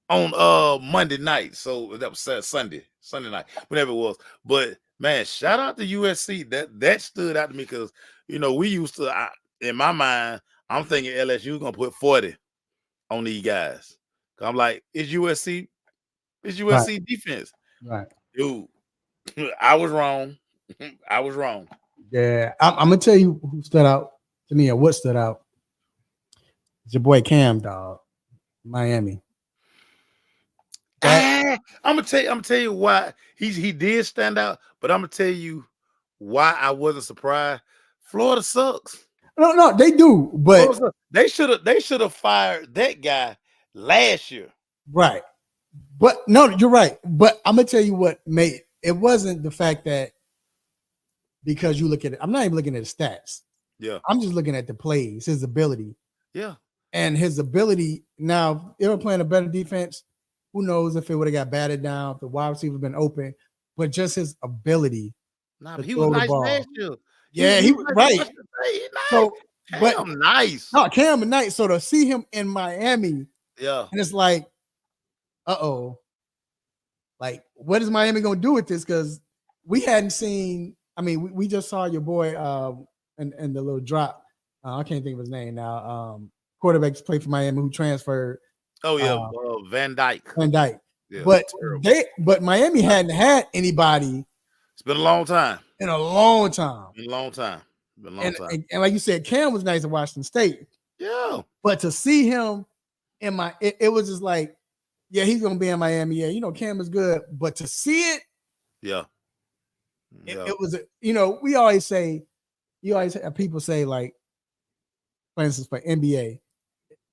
on Monday night. So that was Sunday night, whatever it was. But man, shout out to USC. That stood out to me because we used to in my mind, I'm thinking LSU gonna put 40 on these guys. I'm like, it's USC defense. Right. Dude, I was wrong. I was wrong. Yeah, I'm gonna tell you who stood out to me or what stood out. It's your boy Cam, dog, Miami. I'm gonna tell you why he did stand out, but I'm gonna tell you why I wasn't surprised. Florida sucks. No, they do, but they should have fired that guy last year. Right. But no, you're right. But I'm gonna tell you what made it wasn't the fact that because you look at it, I'm not even looking at the stats. Yeah. I'm just looking at the plays, his ability. Yeah. And his ability. Now, if they were playing a better defense, who knows if it would have got batted down, if the wide receiver been open, but just his ability. Nah, he was nice last year. Yeah, he was right. Nice. So, Cam nice. No, Cam nice. So to see him in Miami, yeah, and it's like, like what is Miami gonna do with this? Because we hadn't seen. I mean, we just saw your boy and the little drop. I can't think of his name now. Quarterbacks play for Miami who transferred. Oh yeah, Van Dyke. Yeah, but Miami hadn't had anybody. It's been a long time. In a long time. And like you said, Cam was nice at Washington State. Yeah. But to see him in it was just like, yeah, he's gonna be in Miami. Yeah, Cam is good. But to see it, it was, we always say, people say, like, for instance, for NBA,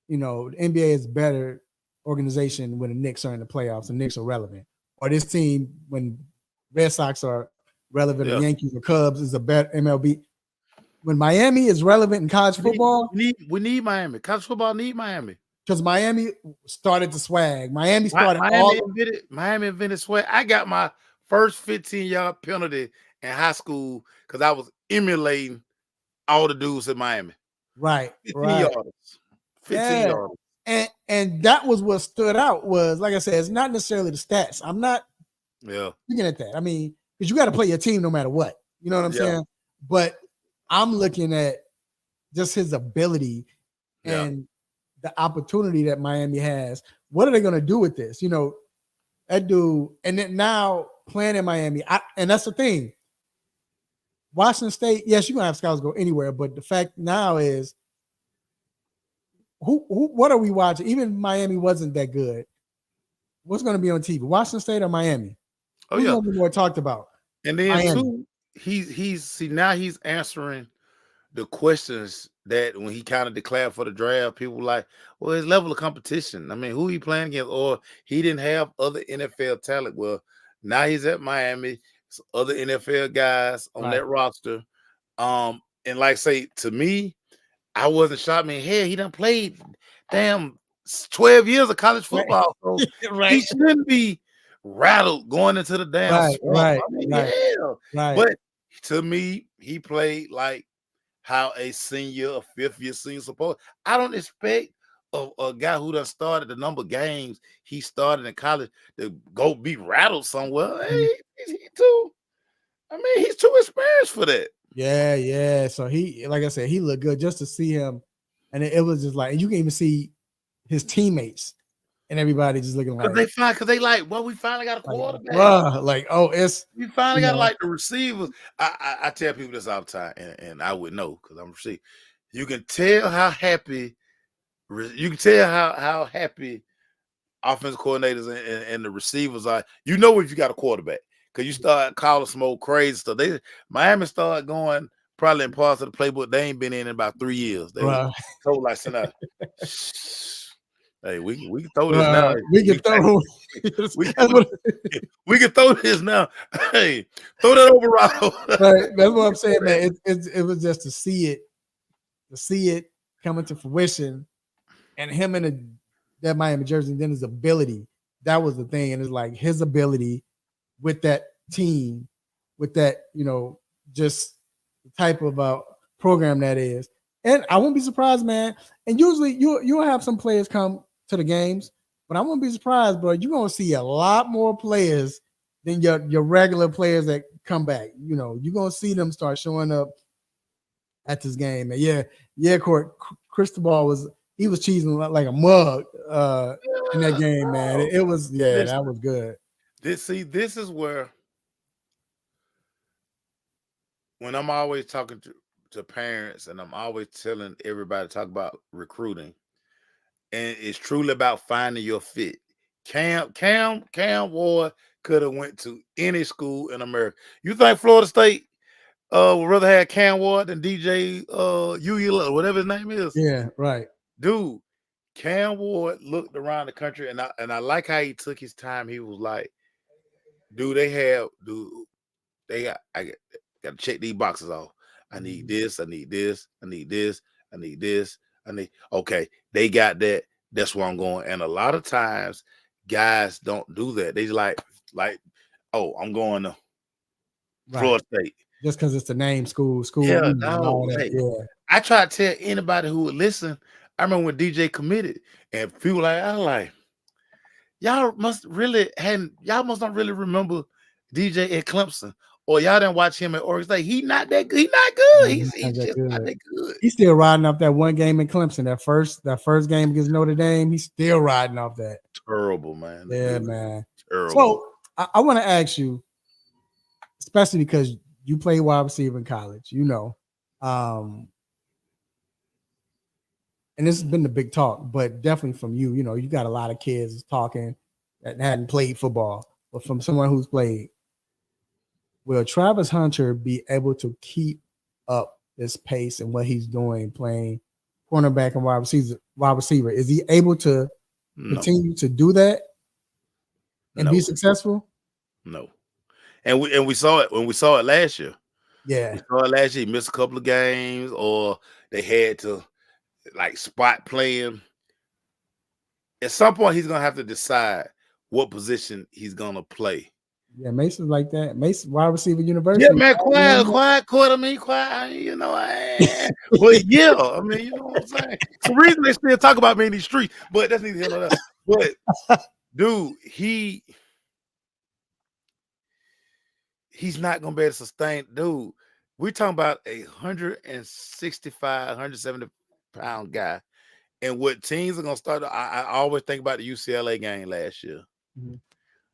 the NBA is a better organization when the Knicks are in the playoffs. The Knicks are relevant, or this team when Red Sox are relevant, or Yankees or Cubs is a better MLB. When Miami is relevant in college football, we need Miami. College football need Miami because Miami started to swag. Miami invented swag. I got my first 15-yard penalty in high school because I was emulating all the dudes in Miami. Right. 15 yards. And that was what stood out was, like I said, it's not necessarily the stats. I'm not looking at that. I mean, because you got to play your team no matter what. You know what I'm saying? But I'm looking at just his ability and the opportunity that Miami has. What are they going to do with this? That dude, and then now playing in Miami, and that's the thing. Washington State, yes, you're going to have scouts go anywhere, but the fact now is, what are we watching? Even Miami wasn't that good. What's going to be on TV? Washington State or Miami? Who's going to be more talked about? And then Miami. Now he's answering the questions that when he kind of declared for the draft, people were like, well, his level of competition. I mean, who he playing against? Or he didn't have other NFL talent. Well, now he's at Miami. Some other NFL guys on that roster. And like say to me, I wasn't shocked. He done played 12 years of college football. So he shouldn't be rattled going into the damn swamp. But to me, he played like how a fifth year senior supposed. I don't expect a guy who done started the number of games he started in college to go be rattled somewhere. Hey, he too. I mean, he's too experienced for that. Yeah. So he, like I said, he looked good just to see him, and it was just like, and you can even see his teammates and everybody just looking like, Because they like, well, we finally got a quarterback. Like, oh, it's We finally got like the receivers. I tell people this all the time, and I would know because I'm a receiver. You can tell how happy. You can tell how happy offensive coordinators and the receivers are. You know if you got a quarterback because you start calling some old crazy stuff. Miami started going probably in parts of the playbook they ain't been in about 3 years. They told like, send out. Hey, we can throw this now. We can throw. We can throw this now. Hey, throw that over, Rado. Right, that's what I'm saying, man. It was just to see it coming to fruition, and him in that Miami jersey, and then his ability. That was the thing, and it's like his ability with that team, with that just the type of program that is. And I won't be surprised, man. And usually you'll have some players come to the games, but I won't be surprised, bro. You're gonna see a lot more players than your regular players that come back. You're gonna see them start showing up at this game. And yeah, Cristobal was cheesing like a mug in that game, man. It was that was good. This is where when I'm always talking to parents and I'm always telling everybody to talk about recruiting, and it's truly about finding your fit. Cam Ward could have went to any school in America. You think Florida State would rather have Cam Ward than DJ or whatever his name is? Yeah, right. Dude, Cam Ward looked around the country, and I like how he took his time. He was like, I got to check these boxes off. I need this, I need this, I need this, I need this, okay, they got that. That's where I'm going. And a lot of times guys don't do that. They like, oh, I'm going to Florida State. Just because it's the name school. Yeah, no, I try to tell anybody who would listen. I remember when DJ committed, and people y'all must not really remember DJ at Clemson, or y'all didn't watch him at Oregon State. He's not that good. He's not good. He's just not that good. He's still riding off that one game in Clemson. That first game against Notre Dame. He's still riding off that. Terrible, man. Yeah, man. Terrible. So I want to ask you, especially because you played wide receiver in college, and this has been the big talk, but definitely from you, you got a lot of kids talking that hadn't played football, but from someone who's played, will Travis Hunter be able to keep up this pace and what he's doing, playing cornerback and wide receiver? Is he able to continue to do that and be successful? No. And we saw it when we saw it last year. Yeah. We saw it last year. He missed a couple of games, or they had to spot play him. At some point, he's gonna have to decide what position he's gonna play. Yeah, Mason's like that. Mason, wide receiver university. Yeah, man, quiet, quarter me, quiet. Well, yeah, I mean, you know what I'm saying? It's the reason they still talk about me in these streets, but that's neither here nor there. But dude, he's not gonna be able to sustain. Dude, we're talking about 165, 170-pound guy, and what teams are gonna start. I always think about the UCLA game last year. Mm-hmm.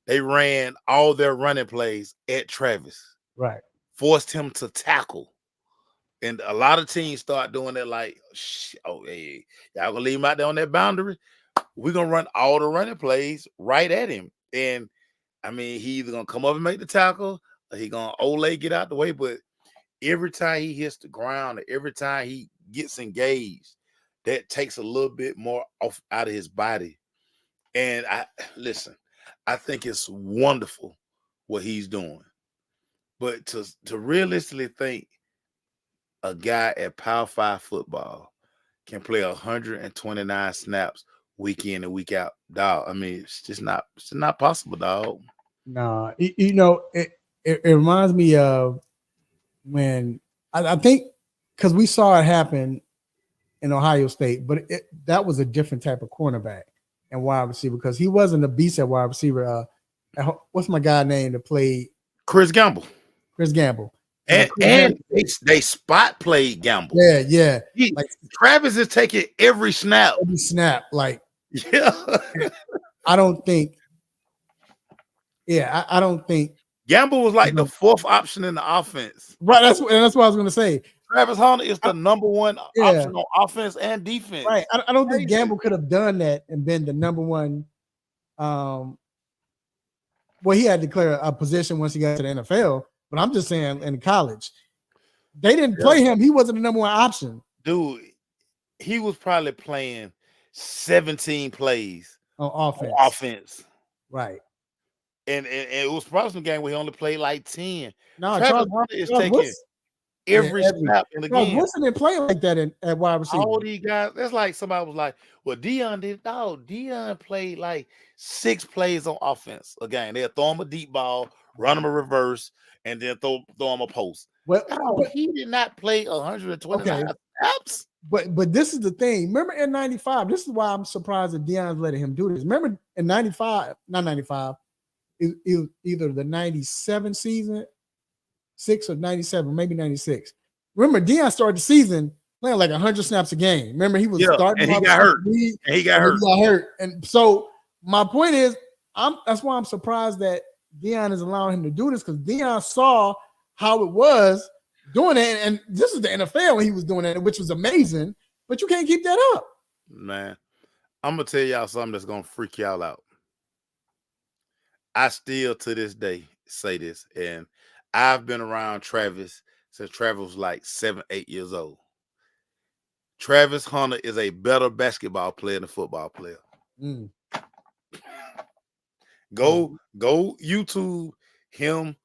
They ran all their running plays at Travis, right? Forced him to tackle, and a lot of teams start doing that. Like, oh, hey, y'all gonna leave him out there on that boundary? We're gonna run all the running plays right at him, and I mean, he either gonna come up and make the tackle, or he gonna get out the way. But every time he hits the ground, or every time he gets engaged, that takes a little bit more out of his body. And I think it's wonderful what he's doing. But to realistically think a guy at Power 5 football can play 129 snaps week in and week out, dog. I mean, it's not possible, dog. No, it reminds me of when I think, because we saw it happen in Ohio State, but that was a different type of cornerback and wide receiver because he wasn't a beast at wide receiver. What's my guy name that played? Chris Gamble. Chris Gamble. And they spot played Gamble. Yeah. Like Travis is taking every snap. Every snap. Like, yeah. I don't think. Yeah, I don't think Gamble was like the fourth option in the offense. Right. That's what I was going to say. Travis Hunter is the number one option on offense and defense. Right. I don't think Gamble could have done that and been the number one. Well, he had to declare a position once he got to the NFL, but I'm just saying in college, they didn't play him. He wasn't the number one option. Dude, he was probably playing 17 plays on offense. Right. And it was probably some game where he only played like 10. No, Travis Hunter is taking every snap in the game. Wilson didn't play like that at wide receiver. All these guys, that's like somebody was like, well, Deion did. No, Deion played like 6 plays on offense a game. They'll throw him a deep ball, run him a reverse, and then throw him a post. Well, he did not play 129 snaps. But this is the thing. Remember in 95, this is why I'm surprised that Deion's letting him do this. Remember in 95, not 95, it was either the 97 season, 6 or 97, maybe 96. Remember, Deion started the season playing like 100 snaps a game. Remember, he was starting. And he got hurt. And he got hurt. And so my point is, that's why I'm surprised that Deion is allowing him to do this, because Deion saw how it was doing it. And this is the NFL when he was doing it, which was amazing. But you can't keep that up. Man, I'm going to tell y'all something that's going to freak y'all out. I still to this day say this, and I've been around Travis since Travis was like 7, 8 years old. Travis Hunter is a better basketball player than football player. Go YouTube him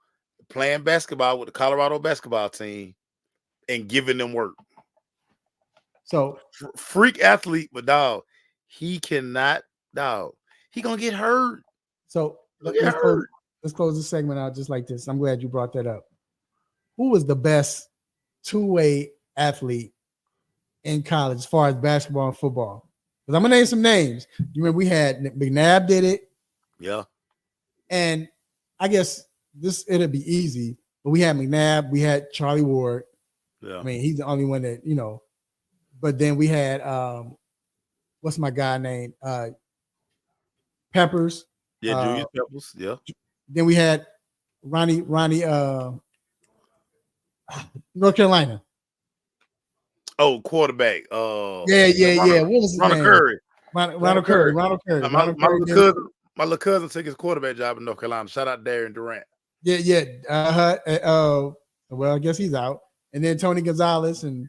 playing basketball with the Colorado basketball team and giving them work. So freak athlete, but he cannot, he gonna get hurt. So let's close this segment out just like this. I'm glad you brought that up. Who was the best two-way athlete in college as far as basketball and football? Because I'm gonna name some names. You remember we had McNabb did it. Yeah. And I guess it'll be easy, but we had McNabb, we had Charlie Ward. Yeah. I mean, he's the only one that, but then we had what's my guy name? Peppers. Yeah, Julius Peppers. Yeah. Then we had Ronnie, North Carolina. Oh, quarterback. Yeah. What was his name? Curry. Ronald Curry. My little cousin took his quarterback job in North Carolina. Shout out Darren Durant. Yeah. Well, I guess he's out. And then Tony Gonzalez and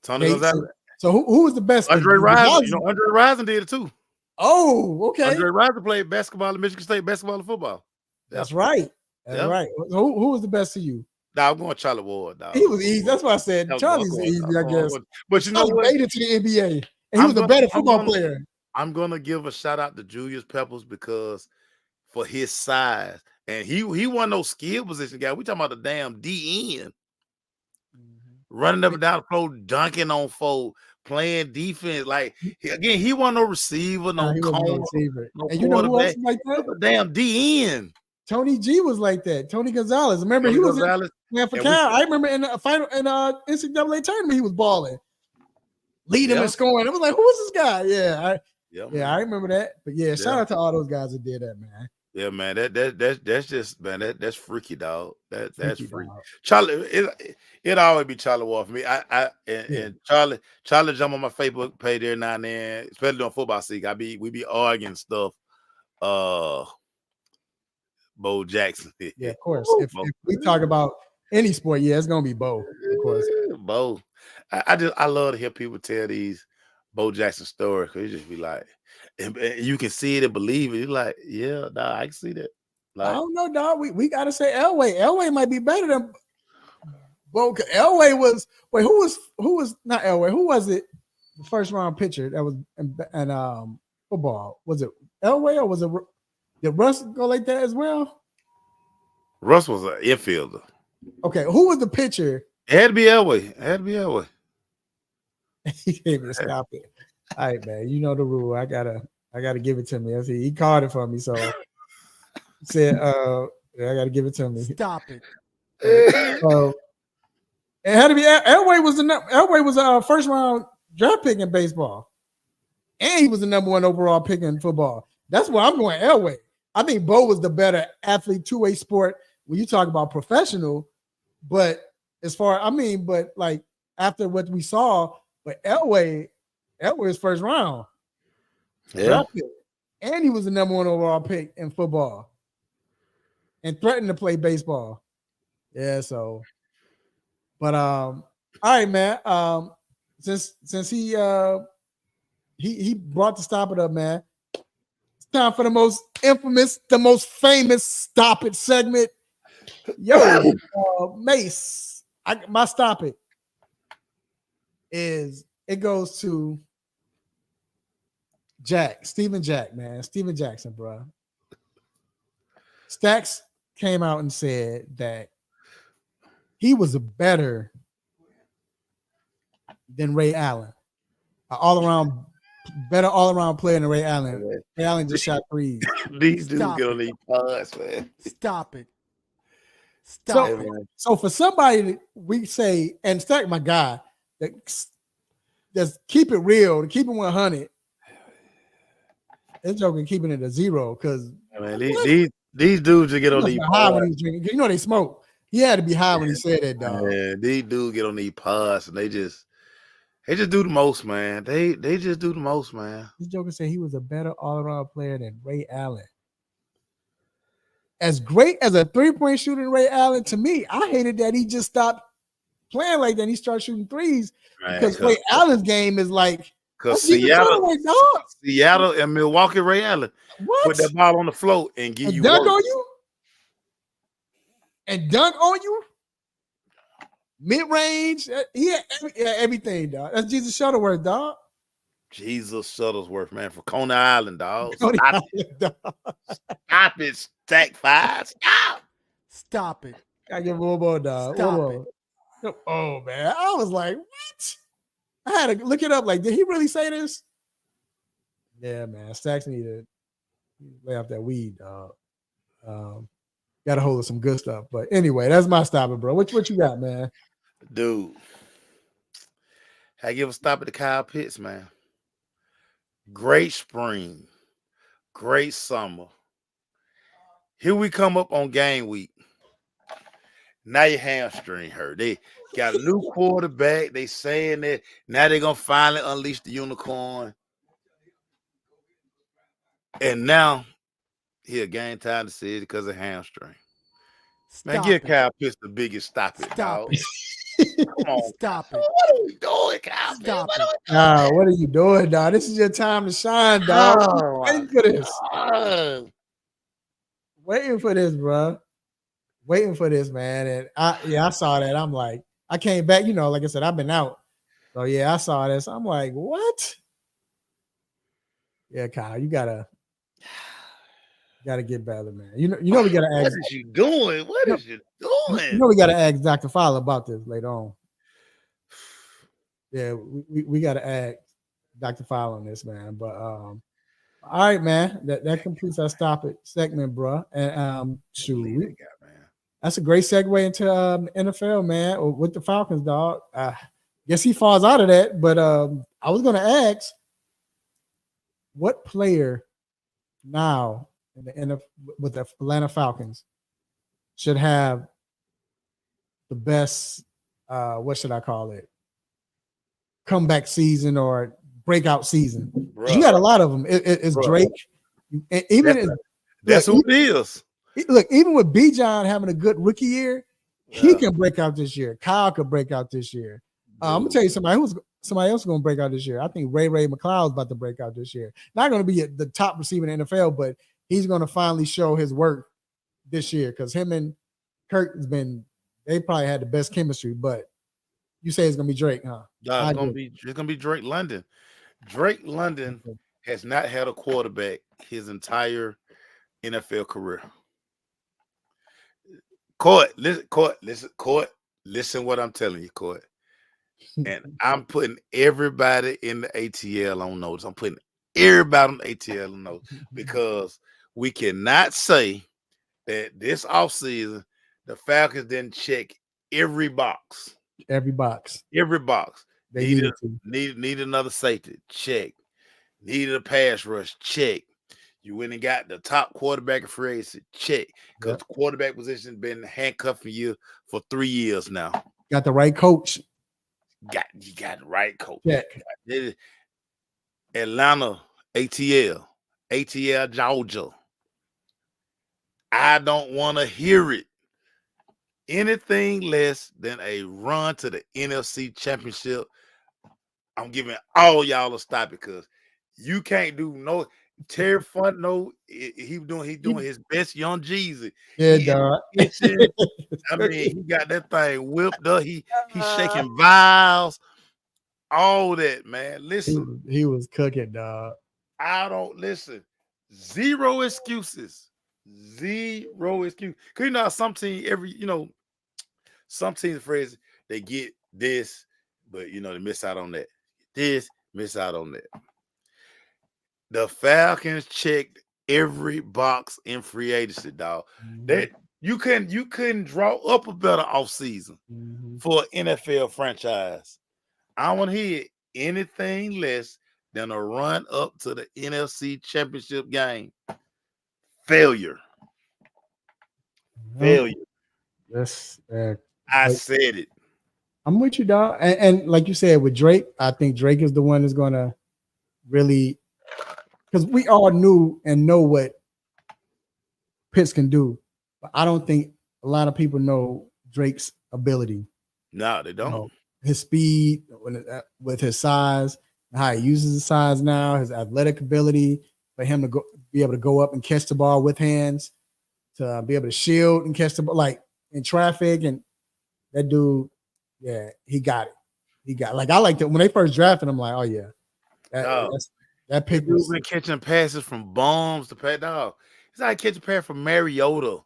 Gonzalez. So who was the best? Andre Rison. Andre Rison did it too. Oh, okay. Andre Rison played basketball in Michigan State, basketball and football. That's right. That's right. Who was the best to you? I'm going Charlie Ward. He was easy. That's why I said Charlie's easy, I guess. But you know what? He made it to the NBA, and he was a better football player. I'm gonna give a shout out to Julius Peppers because for his size, and he wasn't no skill position guy. We talking about the damn DN, running up and down the floor, dunking on folk, playing defense. Like again, he wasn't no receiver, no receiver. And you know who else like that? Damn DN. Tony G was like that. Tony Gonzalez. Remember, he was playing for Cal. I remember in the final in NCAA tournament, he was balling, leading and scoring. I was like, who is this guy? I remember that. But shout out to all those guys that did that, man. Yeah, man. That's just, man. That's freaky, dog. That's freaky. Charlie, it always be Charlie Ward for me. And Charlie jump on my Facebook page every now and then, especially during football season. We be arguing stuff. Bo Jackson. Yeah, of course. If we talk about any sport, it's gonna be Bo, of course. Bo. I love to hear people tell these Bo Jackson stories, because you just be like, and you can see it and believe it. You're like, yeah, dog, I can see that. Like, I don't know, dog. We gotta say Elway. Elway might be better than Bo. Elway was who was not Elway? Who was it? The first round pitcher that was in football. Was it Elway or was it? Did Russ go like that as well? Russ was an infielder. Okay, who was the pitcher? It had to be Elway. He gave me a stop it. All right, man. You know the rule. I gotta give it to me. I see he called it for me. So he said, I gotta give it to me. Stop it. Uh, it had to be Elway was a first round draft pick in baseball. And he was the number 1 overall pick in football. That's why I'm going Elway. I think Bo was the better athlete, two-way sport when you talk about professional. But but like after what we saw, but Elway is first round. Yeah. And he was the number 1 overall pick in football and threatened to play baseball. Yeah, so but all right, man. Since he brought the stop it up, man. It's time for the most infamous, the most famous stop it segment. Yo, Mace, my stop it goes to Steven Jackson, bro. Stacks came out and said that he was a better than Ray Allen, better all around player than Ray Allen. Ray Allen just shot threes. These dudes get on these pods, man. Stop it. Stop it. So for somebody we say, and Stack, my guy, that's keep it real, to keep it 100. This joke and keeping it a 0 because these dudes just get on these high pods. when he's drinking. You know they smoke. He had to be high when he said that, dog. Man, these dudes get on these pods and they just do the most, man. They just do the most, man. This joker said he was a better all-around player than Ray Allen. As great as a three-point shooter than Ray Allen, to me, I hated that he just stopped playing like that. He started shooting threes because Ray Allen's game is like because Seattle and Milwaukee, Ray Allen put that ball on the floor and give you dunk work. on you and dunk on you. Mid-range, he had everything, dog. That's Jesus Shuttleworth, dog. Jesus Shuttlesworth, man, from Coney Island, dog. Stop it, Stack 5. Stop it. I give one more, dog. Stop it. Oh man, I was like, what? I had to look it up. Like, did he really say this? Yeah, man. Stacks need to lay off that weed, dog. Got a hold of some good stuff. But anyway, that's my stopper, bro. What you got, man? Dude, I give a stop at the Kyle Pitts, man. Great spring, great summer. Here we come up on game week. Now your hamstring hurt. They got a new quarterback. They saying that now they're gonna finally unleash the unicorn. And now he a game time decision because of hamstring. Man, give Kyle Pitts the biggest stop it, dog. Come on. Stop it. What are we doing, Kyle Pitts? What are you doing, dog? This is your time to shine, dog. Waiting for this. Waiting for this, bro. Waiting for this, man. And I saw that. I'm like, I came back, like I said, I've been out. So yeah, I saw this. I'm like, what? Yeah, Kyle, you gotta get better, man. You know we gotta ask. What is you doing? What is you doing? We gotta ask Dr. Fowler about this later on. Yeah, we gotta ask Dr. Fowler on this, man. But all right, man. That completes our stop it segment, bro. And that's a great segue into NFL, man, or with the Falcons, dog. Guess he falls out of that, but I was gonna ask, what player now in the NFL with the Atlanta Falcons should have the best what should I call it? Comeback season or breakout season. Bruh. You got a lot of them. It's Bruh. Drake. Even that's who it is. Look, even with Bijan having a good rookie year, he can break out this year. Kyle could break out this year. I'm gonna tell you somebody else is gonna break out this year. I think Ray McLeod's about to break out this year. Not gonna be the top receiver in the NFL, but he's gonna finally show his work this year because him and Kirk they probably had the best chemistry. But you say it's gonna be Drake, huh? It's gonna be Drake London. Drake London has not had a quarterback his entire NFL career. Court, listen what I'm telling you, Court. And I'm putting everybody in the ATL on notice. I'm putting everybody on the ATL on notice because we cannot say that this offseason the Falcons didn't check every box. Every box Every box. they needed to. Need another safety. Check. Needed a pass rush. Check. You went and got the top quarterback in free agency. Check. Because the quarterback position been handcuffing you for 3 years now. Got the right coach. You got the right coach. Check. Atlanta, ATL, Georgia. I don't want to hear it. Anything less than a run to the NFC Championship, I'm giving all y'all a stop because you can't do no. Terry Funk, no, he doing his best Young Jeezy. Yeah, dog. I mean, he got that thing whipped up. He's shaking vials, all that, man. Listen, he was cooking, dog. I don't listen. Zero excuses. Zero excuse. Cause you know some team some teams phrase they get this, but they miss out on that. This, miss out on that. The Falcons checked every box in free agency, dog. That you couldn't draw up a better offseason for an NFL franchise. I don't want to hear anything less than a run up to the NFC Championship game. Failure. That's I said it. I'm with you, dog. And like you said, with Drake, I think Drake is the one that's gonna really, because we all knew and know what Pitts can do, but I don't think a lot of people know Drake's ability. No, they don't. His speed with his size, how he uses his size now, his athletic ability for him to be able to go up and catch the ball with hands, to be able to shield and catch the ball like in traffic, and that dude, yeah, he got it. He got like I liked it when they first drafted him. Like, oh yeah, that pick was been catching passes from bombs to pay dog. It's like catching a pass from Mariota.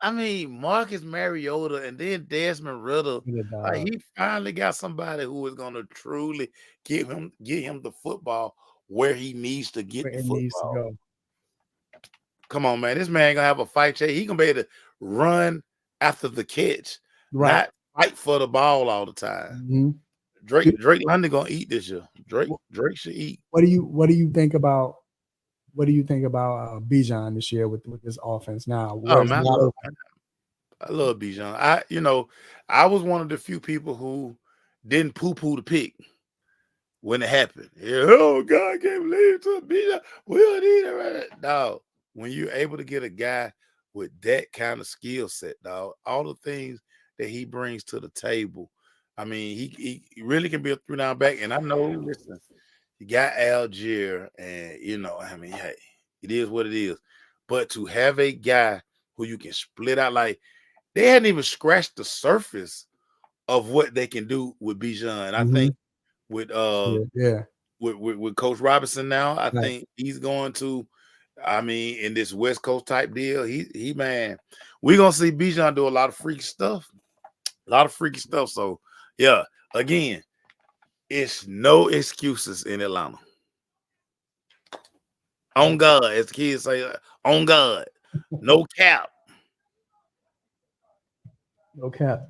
I mean, Marcus Mariota and then Desmond Ritter. Like he finally got somebody who is going to truly get him the football where he needs to get the football. Come on, man. This man gonna have a fight check. He gonna be able to run after the catch, not fight for the ball all the time. Drake London gonna eat this year. Drake should eat. What do you think about Bijan this year with this offense now? Oh man, I love Bijan. I was one of the few people who didn't poo-poo the pick when it happened. Yeah, oh God, I can't believe it to Bijan. We don't need it right now. Dog, when you're able to get a guy with that kind of skill set, dog, all the things that he brings to the table. I mean, he really can be a 3-down back. And I know, listen, you got Algier, and I mean, hey, it is what it is. But to have a guy who you can split out, like they hadn't even scratched the surface of what they can do with Bijan. I think with with Coach Robinson now, I think he's going to. I mean, in this West Coast type deal, he man, we're gonna see Bijan do a lot of freaky stuff. So yeah, again, it's no excuses in Atlanta. On God, as the kids say, on God, no cap. No cap.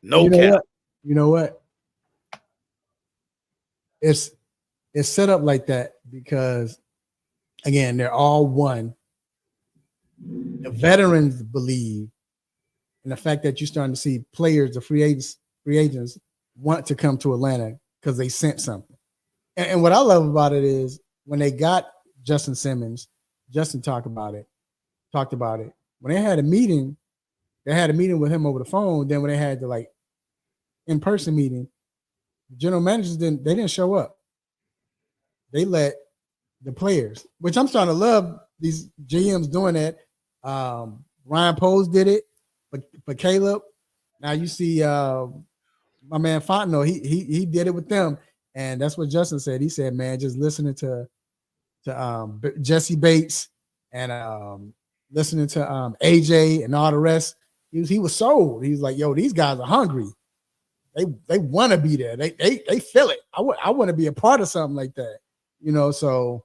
No cap. You know what? It's set up like that because, again, they're all one. The veterans believe in the fact that you're starting to see players, the free agents want to come to Atlanta because they sent something. And what I love about it is when they got Justin Simmons, Justin talked about it. When they had a meeting with him over the phone. Then when they had the in-person meeting, the general managers didn't show up. They let the players, which I'm starting to love these GMs doing that. Ryan Poles did it for Caleb. Now you see my man Fontenot, he did it with them. And that's what Justin said. He said, man, just listening to Jesse Bates and listening to AJ and all the rest, he was sold. He was like, yo, these guys are hungry. they want to be there. They feel it. I want to be a part of something like that. So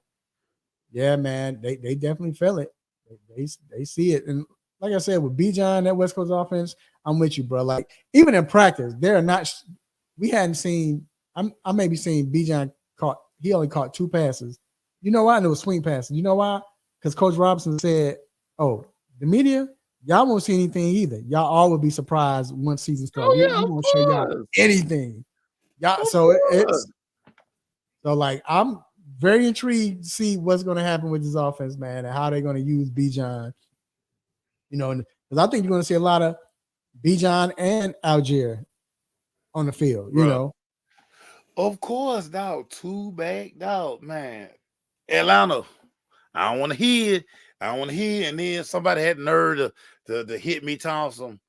yeah, man, they definitely feel it. They see it. And like I said, with Bijan, that West Coast offense, I'm with you, bro. Like, even in practice, they're not we hadn't seen I maybe seen Bijan he only caught 2 passes. You know why? And it was swing passes. You know why? Because Coach Robinson said, "Oh, the media, y'all won't see anything either. Y'all all will be surprised once season starts. Oh We yeah, of won't show y'all course. anything." Y'all, Of so course. like I'm very intrigued to see what's going to happen with this offense, man, and how they're going to use Bijan. Because I think you're going to see a lot of Bijan and Algier on the field. Bro. Of course, dog. 2 back, dog, man. Atlanta. I don't want to hear it. I don't want to hear it. And then somebody had nerve to hit me, Thompson.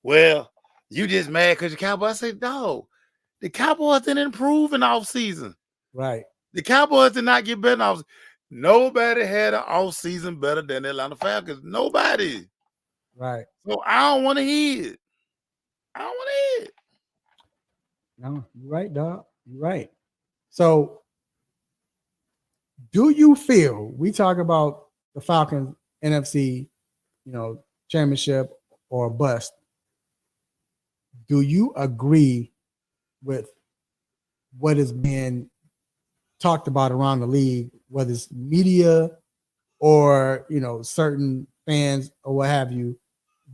Well, you just mad because your Cowboys. I said, dog, the Cowboys didn't improve in the offseason. Right. The Cowboys did not get better in the offseason. Nobody had an offseason better than the Atlanta Falcons. Nobody. Right. So I don't want to hear it. I don't want to hear it. No, you're right, dog. You're right. So, do you feel we talk about the Falcons NFC, championship or bust? Do you agree with what is being talked about around the league, whether it's media or certain fans or what have you,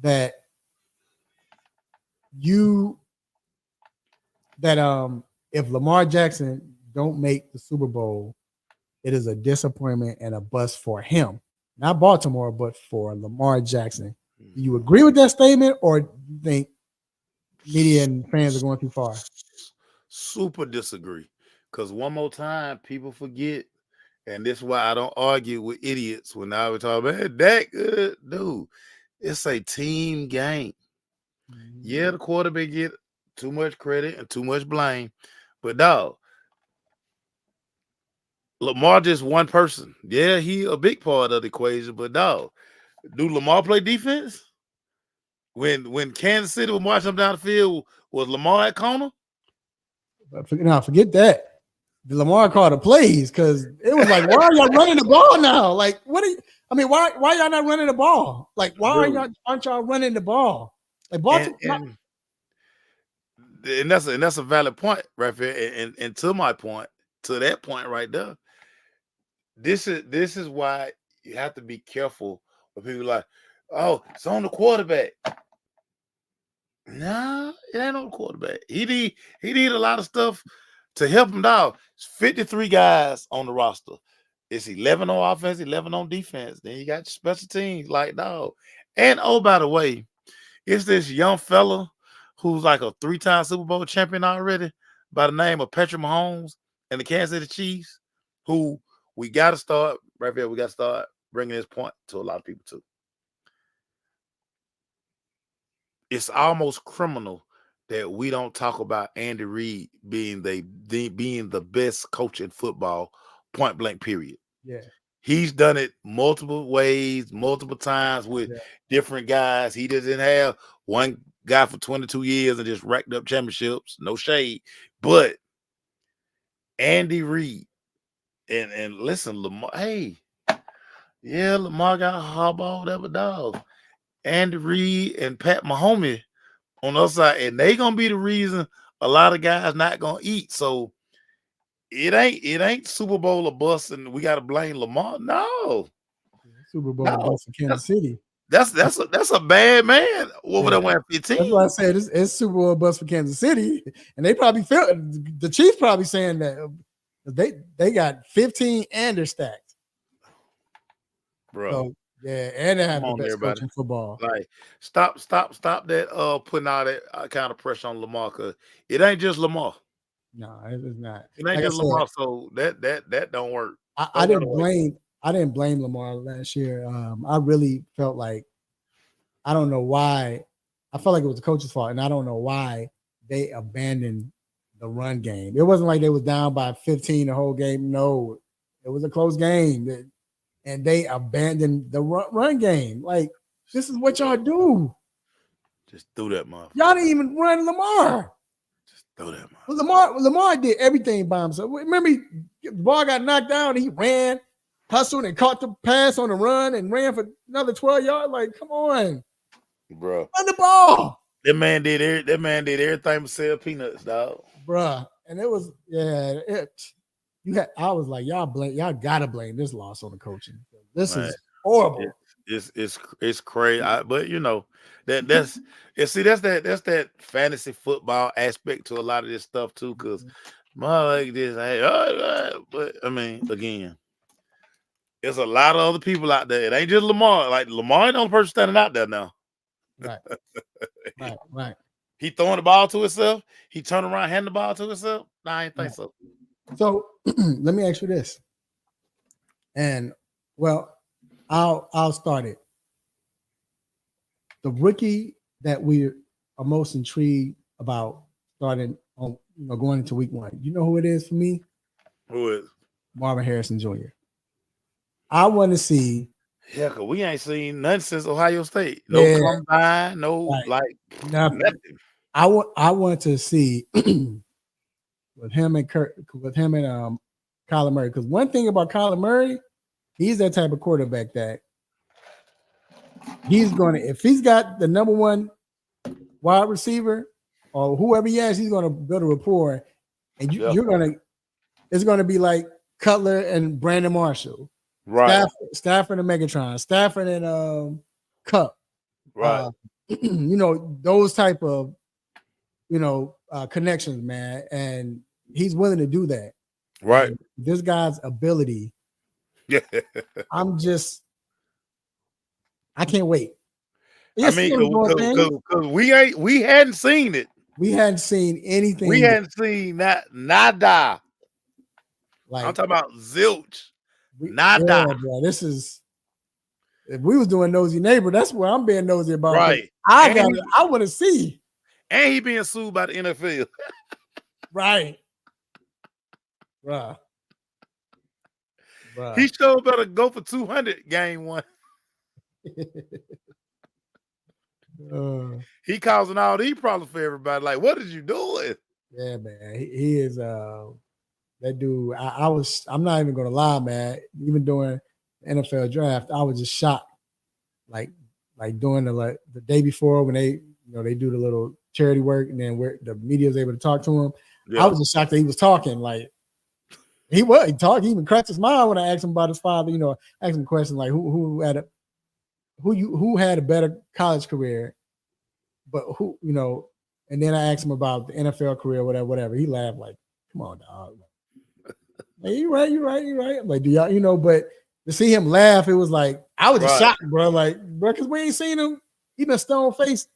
that if Lamar Jackson don't make the Super Bowl, it is a disappointment and a bust for him, not Baltimore, but for Lamar Jackson. Do you agree with that statement, or do you think media and fans are going too far? Super disagree. Because one more time, people forget, and this is why I don't argue with idiots when I was talking about that good dude. It's a team game. Yeah, the quarterback get too much credit and too much blame, but dog, Lamar just one person. Yeah, he a big part of the equation, but dog, do Lamar play defense? When Kansas City was marching up down the field, was Lamar at corner? Forget that. The Lamar called the plays because it was like, why are y'all running the ball now? Like, why y'all not running the ball? Like, aren't y'all running the ball? Like, Baltimore. And that's a valid point right there. And to my point, to that point right there, this is why you have to be careful when people like, oh, it's on the quarterback. No, it ain't on the quarterback. He need a lot of stuff to help him out. It's 53 guys on the roster. It's 11 on offense, 11 on defense. Then you got special teams like dog. And oh, by the way, it's this young fella who's like a 3-time Super Bowl champion already by the name of Patrick Mahomes and the Kansas City Chiefs, who we got to start right there. We got to start bringing this point to a lot of people too. It's almost criminal that we don't talk about Andy Reid being the best coach in football, point blank, period. Yeah. He's done it multiple ways, multiple times with different guys. He doesn't have one guy for 22 years and just racked up championships. No shade. But Andy Reid, and listen, Lamar, Lamar got hardball, whatever, dog. Andy Reid and Pat Mahomes on the other side, and they gonna be the reason a lot of guys not gonna eat. So it ain't Super Bowl or bust, and we gotta blame Lamar. No, Super Bowl bust for Kansas City. That's a bad man over there wearing 15. That's why I said it's Super Bowl bust for Kansas City, and they probably feel the Chiefs probably saying that they got 15 and they're stacked, bro. So, yeah, and they have the best coach in football. Like, stop that putting all that kind of pressure on Lamar, because it ain't just Lamar. No, it's not. It ain't just Lamar, so that don't work. I didn't blame Lamar last year. I really felt like, I don't know why. I felt like it was the coach's fault, and I don't know why they abandoned the run game. It wasn't like they was down by 15 the whole game. No, it was a close game, and they abandoned the run game. Like, this is what y'all do. Just threw that motherfucker. Y'all didn't even run Lamar. Just throw that motherfucker. Well, Lamar did everything by himself. Remember, the ball got knocked down. He ran, hustled, and caught the pass on the run and ran for another 12 yards. Like, come on, Bro. run the ball. That man did everything but sell peanuts, dog. Bruh. And it was, I was like, y'all gotta blame this loss on the coaching. This Man, is horrible. It's crazy. But you know, that's that fantasy football aspect to a lot of this stuff too, because like this, but I mean, again, there's a lot of other people out there. It ain't just Lamar. Like Lamar ain't the only person standing out there now. Right. He throwing the ball to himself. He turn around, hand the ball to himself. Nah, I ain't think so. So let me ask you this. And well, I'll start it. The rookie that we are most intrigued about starting on, going into week 1. You know who it is for me? Who is? Marvin Harrison Jr. I want to see. Yeah, because we ain't seen nothing since Ohio State. No combine, no nothing. I want to see with him and Kyler Murray. Because one thing about Kyler Murray, he's that type of quarterback that he's going to, if he's got the number 1 wide receiver or whoever he has, he's going to build a rapport, and you're going to, it's going to be like Cutler and Brandon Marshall, right? Stafford and Megatron, Stafford and Cup, right? Those type of connections, man, and he's willing to do that, right? And this guy's ability, yeah, I can't wait. I mean, because we hadn't seen it. We hadn't seen anything. We hadn't seen that nada. Like, I'm talking about zilch. Nada. Yeah, bro. This is, if we was doing nosy neighbor, that's what I'm being nosy about. Right. I want to see. And he being sued by the NFL. Right. Bruh. He sure better go for 200 game 1. He causing all these problems for everybody. Like, what is you doing? Yeah, man. He is that dude. I'm not even gonna lie, man. Even during the NFL draft, I was just shocked. Like during the day before when they they do the little charity work, and then where the media was able to talk to him. Yeah. I was just shocked that he was talking. Like he talked. He even cracked his mind when I asked him about his father. Asked him a question like who had a better college career, but who, and then I asked him about the NFL career, whatever. He laughed like, "Come on, dog. Like, you're right. I'm like, do y'all, but to see him laugh, it was like, I was just shocked, bro. Like, bro, because we ain't seen him. He been stone faced.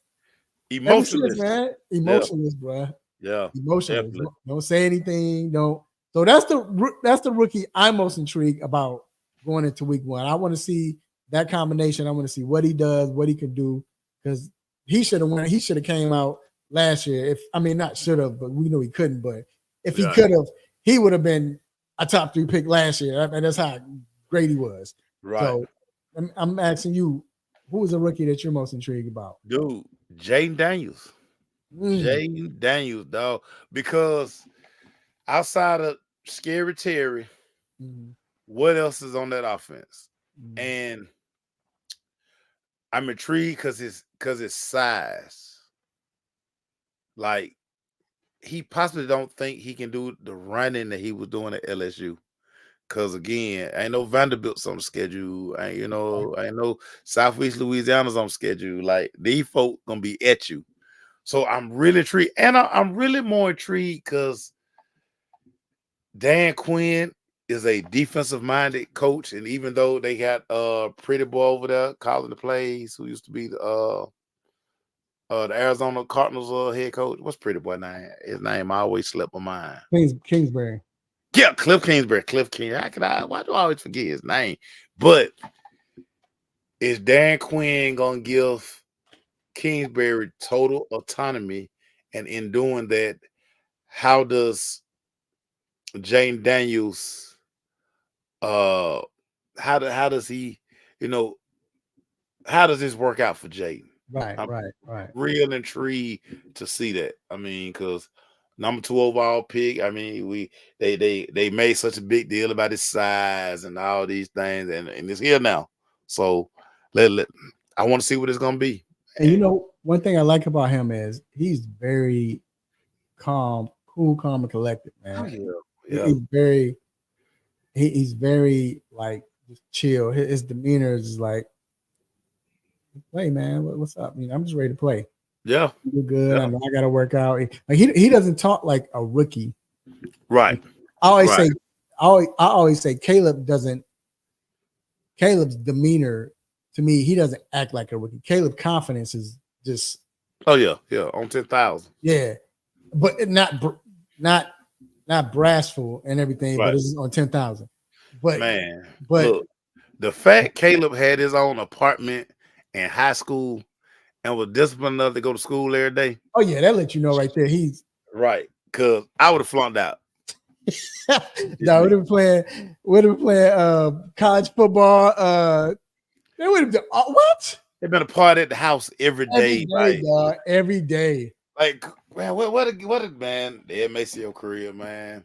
Emotionless, man. Emotionless, bro. Yeah. Emotionless. Don't say anything. Don't. So that's the rookie I'm most intrigued about going into week 1. I want to see that combination. I want to see what he does, what he can do, because he should have won. He should have came out last year. Not should have, but we know he couldn't. But if he could have, he would have been a top 3 pick last year. And that's how great he was. Right. So I'm asking you, who is a rookie that you're most intrigued about? Dude, Jaden Daniels. Jaden Daniels, dog. Because outside of Scary Terry, what else is on that offense? And I'm intrigued because his size. Like, he possibly don't think he can do the running that he was doing at LSU. Because again, ain't no Vanderbilt's on the schedule. Ain't no Southeast Louisiana's on schedule. Like, these folk gonna be at you. So I'm really intrigued. And I'm really more intrigued because Dan Quinn is a defensive-minded coach. And even though they got Pretty Boy over there calling the plays, who used to be the Arizona Cardinals head coach. What's Pretty Boy name? His name always slipped my mind. Kingsbury. Yeah, Cliff Kingsbury. Why do I always forget his name? But is Dan Quinn gonna give Kingsbury total autonomy? And in doing that, how does Jaden Daniels how does he, how does this work out for Jaden? Right, I'm right. real intrigued to see that. I mean, because number 2 overall pick. I mean, they made such a big deal about his size and all these things, and it's here now. So I want to see what it's gonna be. And you know, one thing I like about him is he's very calm, cool, calm, and collected, Oh man. yeah, He's very he's very like just chill. His demeanor is just like, hey man, what's up? You know, I'm just ready to play. yeah, You're good. yeah. I know I gotta work out. Like he doesn't talk like a rookie. Right. I always Right. say, I always say Caleb's demeanor to me, he doesn't act like a rookie. Caleb's confidence is just Oh yeah, on 10,000. yeah, but not brassful and everything, but Right. it's on 10,000. But Man, but look, the fact Caleb had his own apartment in high school and was disciplined enough to go to school every day. oh yeah, that lets you know right there. He's Right. Because I would have flunked out. no, would have been playing college football. They would have done what? They've been a part at the house every day. Dog, every day. Like man, what a man. It makes your career, man.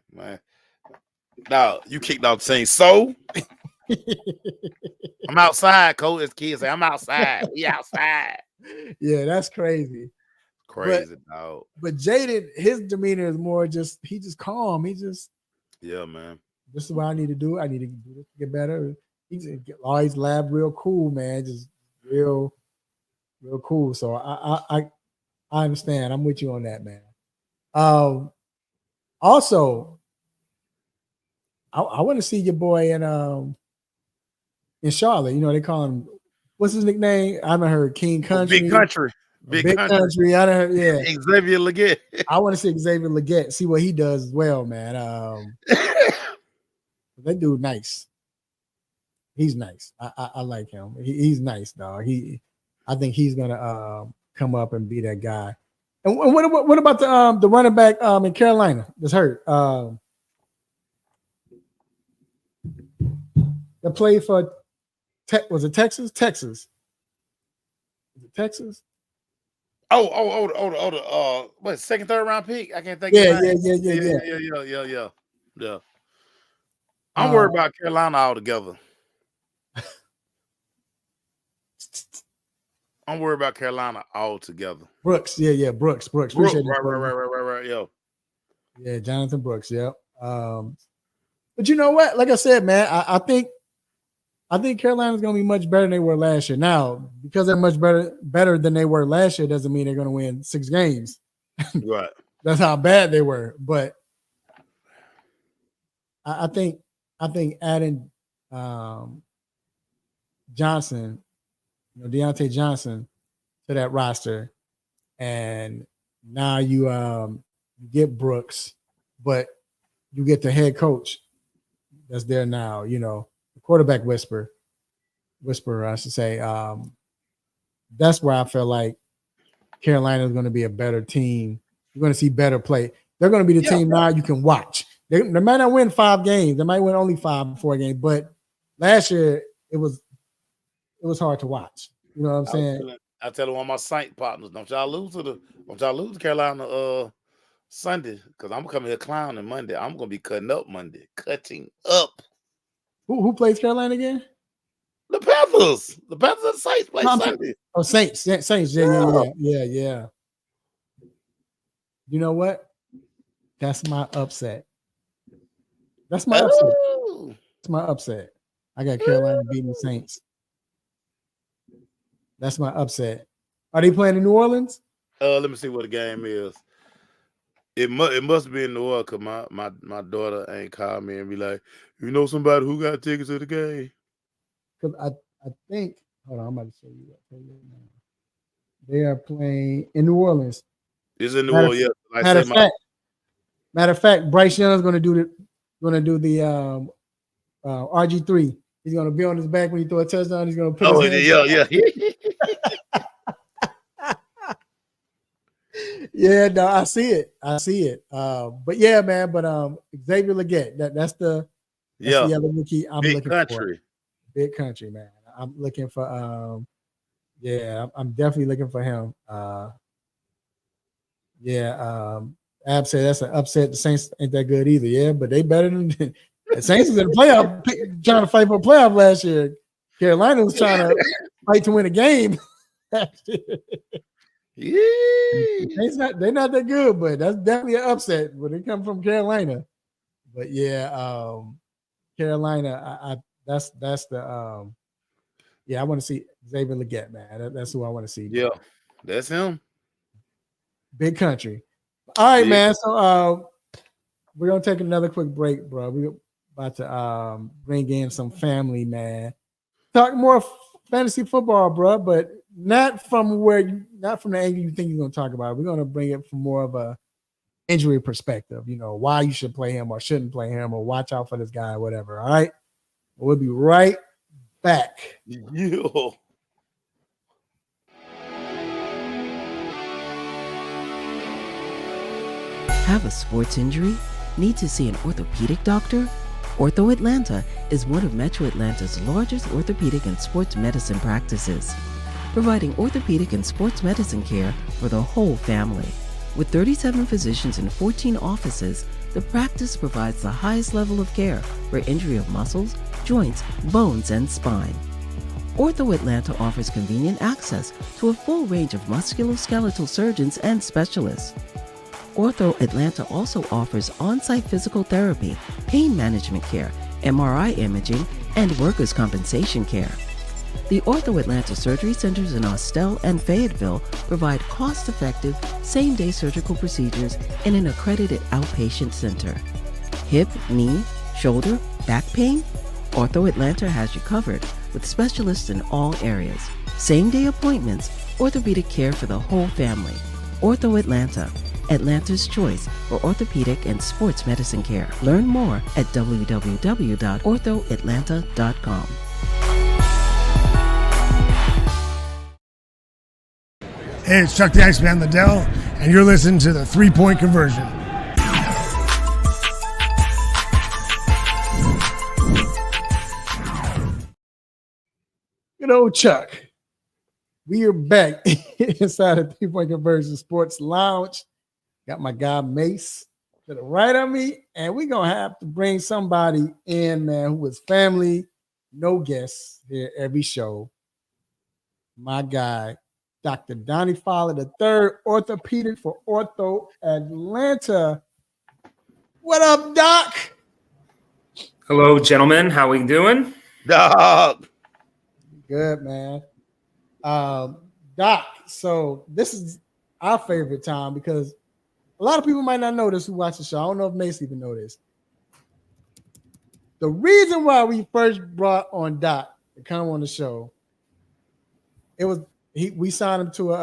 Now you kicked off the team. So I'm outside, coach. As kids say, I'm outside. We outside. Yeah, that's crazy. Crazy, dog. But Jaden, his demeanor is more just he's just calm. He just Man. this is what I need to do. I need to do this to get better. He's always lab real cool, man. Just real cool. So I understand. I'm with you on that, man. Also, I want to see your boy in Charlotte. You know, they call him what's his nickname? I haven't heard King Country. Big country. Big country. I don't heard, yeah. Xavier Leggett. I want to see Xavier Leggett, see what he does as well, man. That dude nice. He's nice. I like him. He's nice, dog. I think he's gonna come up and be that guy. And what about the running back in Carolina that's hurt? That played for was it Texas? Texas. Is it Texas? What second, third round pick? I can't think. Yeah. I'm worried about Carolina altogether. I'm worried about Carolina altogether. Brooks, Brooks. Appreciate it. Right, yo. Yeah, Jonathan Brooks, yep. But you know what? Like I said, man, I think Carolina's gonna be much better than they were last year. Now, because they're much better than they were last year, doesn't mean they're gonna win 6 games. Right. That's how bad they were. But I think adding Johnson, Deontay Johnson to that roster, and now you get Brooks, but you get the head coach that's there now, the quarterback whisperer, I should say. That's where I feel like Carolina is going to be a better team. You're going to see better play. They're going to be the team now you can watch. They might not win 5 games. They might win only 5 4 games. But last year it was hard to watch. You know what I'm saying? I tell one of my Saint partners, don't y'all lose to Carolina Sunday, because I'm coming here clowning Monday. I'm gonna be cutting up Monday. Cutting up. Who plays Carolina again? The Panthers. The Panthers and Saints play Sunday. Oh, Saints. Yeah. You know what? That's my upset. That's my upset. I got Carolina beating the Saints. That's my upset. Are they playing in New Orleans? Let me see what the game is. It must be in New Orleans, because my daughter ain't called me and be like, you know somebody who got tickets to the game? Because I think, hold on, I'm about to show you that. They are playing in New Orleans. It's in New Orleans, yeah. Matter of fact, Bryce Young's going to do the RG3. He's going to be on his back when he throw a touchdown. He's going to put his hands yeah. Yeah, no, I see it. But yeah, man. But Xavier Leggett, that's the other rookie I'm looking for. Big country, man. I'm looking for Yeah, I'm definitely looking for him. Ab said that's an upset. The Saints ain't that good either. Yeah, but they better than the Saints was in the playoff trying to fight for a playoff last year. Carolina was trying to fight to win a game. Yeah. They're not that good, but that's definitely an upset when they come from Carolina. But yeah, Carolina, that's the I want to see Xavier Legette, man. That's who I want to see. Yeah, that's him. Big country. All right, Big. man. So we're gonna take another quick break, bro. We're about to bring in some family, man. Talk more fantasy football, bro, but not from the angle you think you're gonna talk about. We're gonna bring it from more of a injury perspective. You know, why you should play him or shouldn't play him, or watch out for this guy, or whatever. All right. We'll be right back. Yeah. Have a sports injury? Need to see an orthopedic doctor? Ortho Atlanta is one of Metro Atlanta's largest orthopedic and sports medicine practices, providing orthopedic and sports medicine care for the whole family. With 37 physicians and 14 offices, the practice provides the highest level of care for injury of muscles, joints, bones, and spine. Ortho Atlanta offers convenient access to a full range of musculoskeletal surgeons and specialists. Ortho Atlanta also offers on-site physical therapy, pain management care, MRI imaging, and workers' compensation care. The Ortho Atlanta surgery centers in Austell and Fayetteville provide cost-effective, same-day surgical procedures in an accredited outpatient center. Hip, knee, shoulder, back pain? Ortho Atlanta has you covered with specialists in all areas. Same-day appointments, orthopedic care for the whole family. Ortho Atlanta, Atlanta's choice for orthopedic and sports medicine care. Learn more at www.orthoatlanta.com. Hey, it's Chuck the Iceman Liddell, and you're listening to the 3-Point Conversion. Good old Chuck. We are back inside of 3-Point Conversion Sports Lounge. Got my guy Mace to the right of me, and we're going to have to bring somebody in, man, who is family, no guests here every show. My guy, Dr. Donnie Fowler III, orthopedic for Ortho Atlanta. What up, Doc? Hello, gentlemen. How we doing? Dog. Good, man. Doc, so this is our favorite time because a lot of people might not know this who watch the show. I don't know if Mace even know this. The reason why we first brought on Doc to come on the show, we signed him to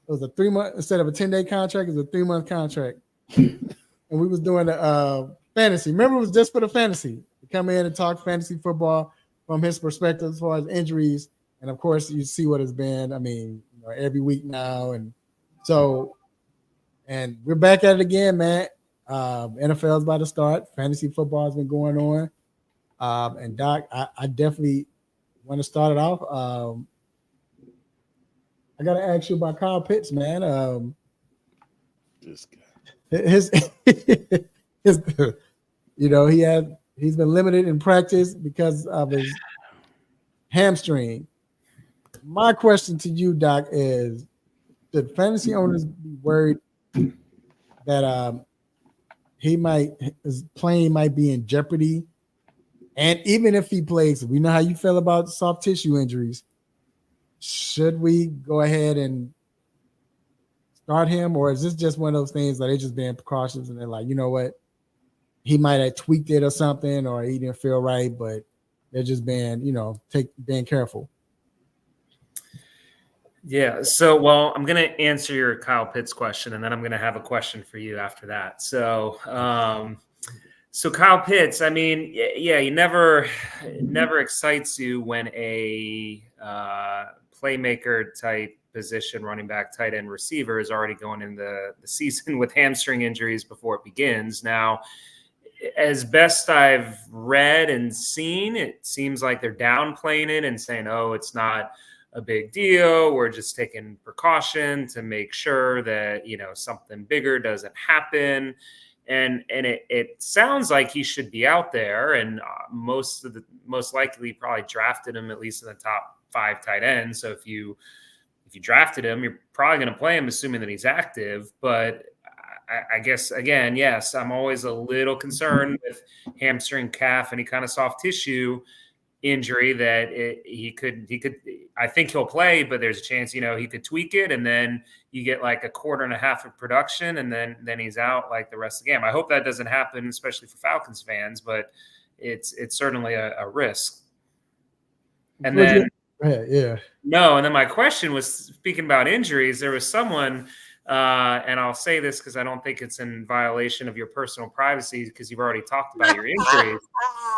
it was a 3-month instead of a 10-day contract, it was a 3-month contract. And we was doing the fantasy. Remember, it was just for the fantasy to come in and talk fantasy football from his perspective as far as injuries. And of course, you see what it's been. I mean, every week now. And so, and we're back at it again, man. NFL's about to start. Fantasy football has been going on. And Doc, I definitely want to start it off. I got to ask you about Kyle Pitts, man. This guy. His he's been limited in practice because of his hamstring. My question to you, Doc, is should fantasy owners be worried that his playing might be in jeopardy? And even if he plays, we know how you feel about soft tissue injuries. Should we go ahead and start him, or is this just one of those things that they're just being precautious and they're like, you know what, he might have tweaked it or something, or he didn't feel right, but they're just being, being careful. Yeah. So, well, I'm going to answer your Kyle Pitts question, and then I'm going to have a question for you after that. So, Kyle Pitts, I mean, yeah, he never excites you when a playmaker type position, running back, tight end, receiver is already going into the season with hamstring injuries before it begins. Now, as best I've read and seen, it seems like they're downplaying it and saying, "Oh, it's not a big deal. We're just taking precaution to make sure that something bigger doesn't happen." And it sounds like he should be out there, and most likely probably drafted him at least in the top 5 tight ends. So if you drafted him, you're probably going to play him, assuming that he's active. But I guess, again, yes, I'm always a little concerned with hamstring, calf, any kind of soft tissue injury that he could. I think he'll play, but there's a chance, he could tweak it, and then you get like a quarter and a half of production, and then he's out like the rest of the game. I hope that doesn't happen, especially for Falcons fans, but it's certainly a risk. And then, no, and then my question was, speaking about injuries, there was someone. And I'll say this because I don't think it's in violation of your personal privacy because you've already talked about your injuries.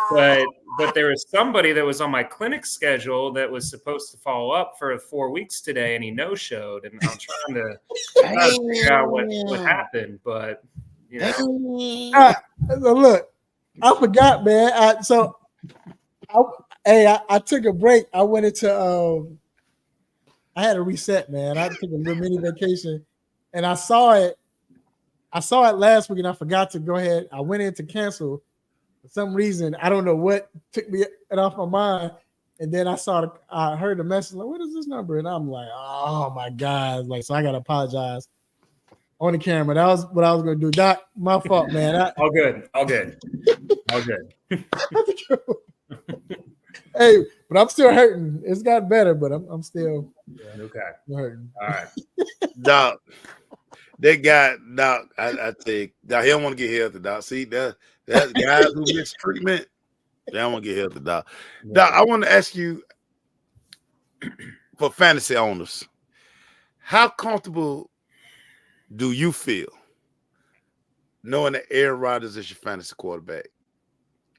But there was somebody that was on my clinic schedule that was supposed to follow up for 4 weeks today, and he no-showed. And I'm trying to figure out what happened. But look, I forgot, man. I took a break. I went into I had a reset, man. I took a little mini vacation. And I saw it last week, and I forgot to go ahead. I went in to cancel for some reason. I don't know what took me off my mind. And then I heard the message, like, what is this number? And I'm like, oh my God. Like, so I gotta apologize on the camera. That was what I was gonna do. Doc, my fault, man. All good. Hey, but I'm still hurting. It's got better, but I'm still hurting. All right. Doc. That guy, Doc, I think, Doc, he don't want to get healthy, Doc. See, that guys who miss treatment, they don't want to get healthy, Doc. Doc, I want to ask you, for fantasy owners, how comfortable do you feel knowing that Aaron Rodgers is your fantasy quarterback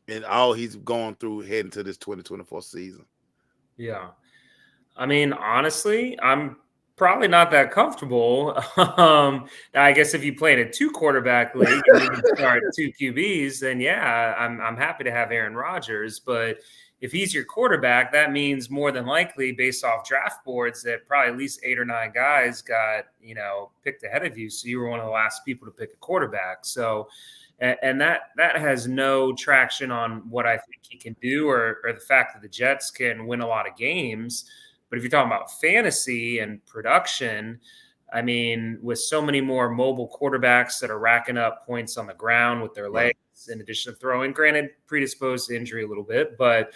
and all he's going through heading to this 2024 season? Yeah. I mean, honestly, I'm probably not that comfortable. I guess if you play in a 2-quarterback league and you can start 2 QBs, then yeah, I'm happy to have Aaron Rodgers. But if he's your quarterback, that means more than likely, based off draft boards, that probably at least 8 or 9 guys got picked ahead of you. So you were one of the last people to pick a quarterback. So, and that has no traction on what I think he can do, or the fact that the Jets can win a lot of games. But if you're talking about fantasy and production, I mean, with so many more mobile quarterbacks that are racking up points on the ground with their legs, in addition to throwing, granted, predisposed to injury a little bit, but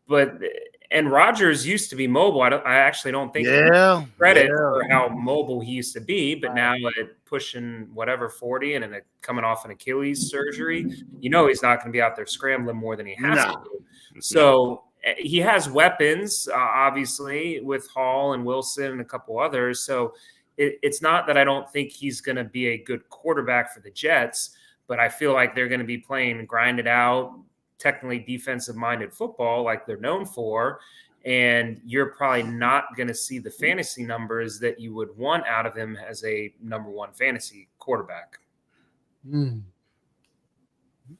Rodgers used to be mobile. I actually don't think credit for how mobile he used to be, but now at pushing 40 and coming off an Achilles surgery, he's not going to be out there scrambling more than he has to. So he has weapons, obviously, with Hall and Wilson and a couple others. So it's not that I don't think he's going to be a good quarterback for the Jets, but I feel like they're going to be playing grinded out, technically defensive-minded football like they're known for, and you're probably not going to see the fantasy numbers that you would want out of him as a number 1 fantasy quarterback.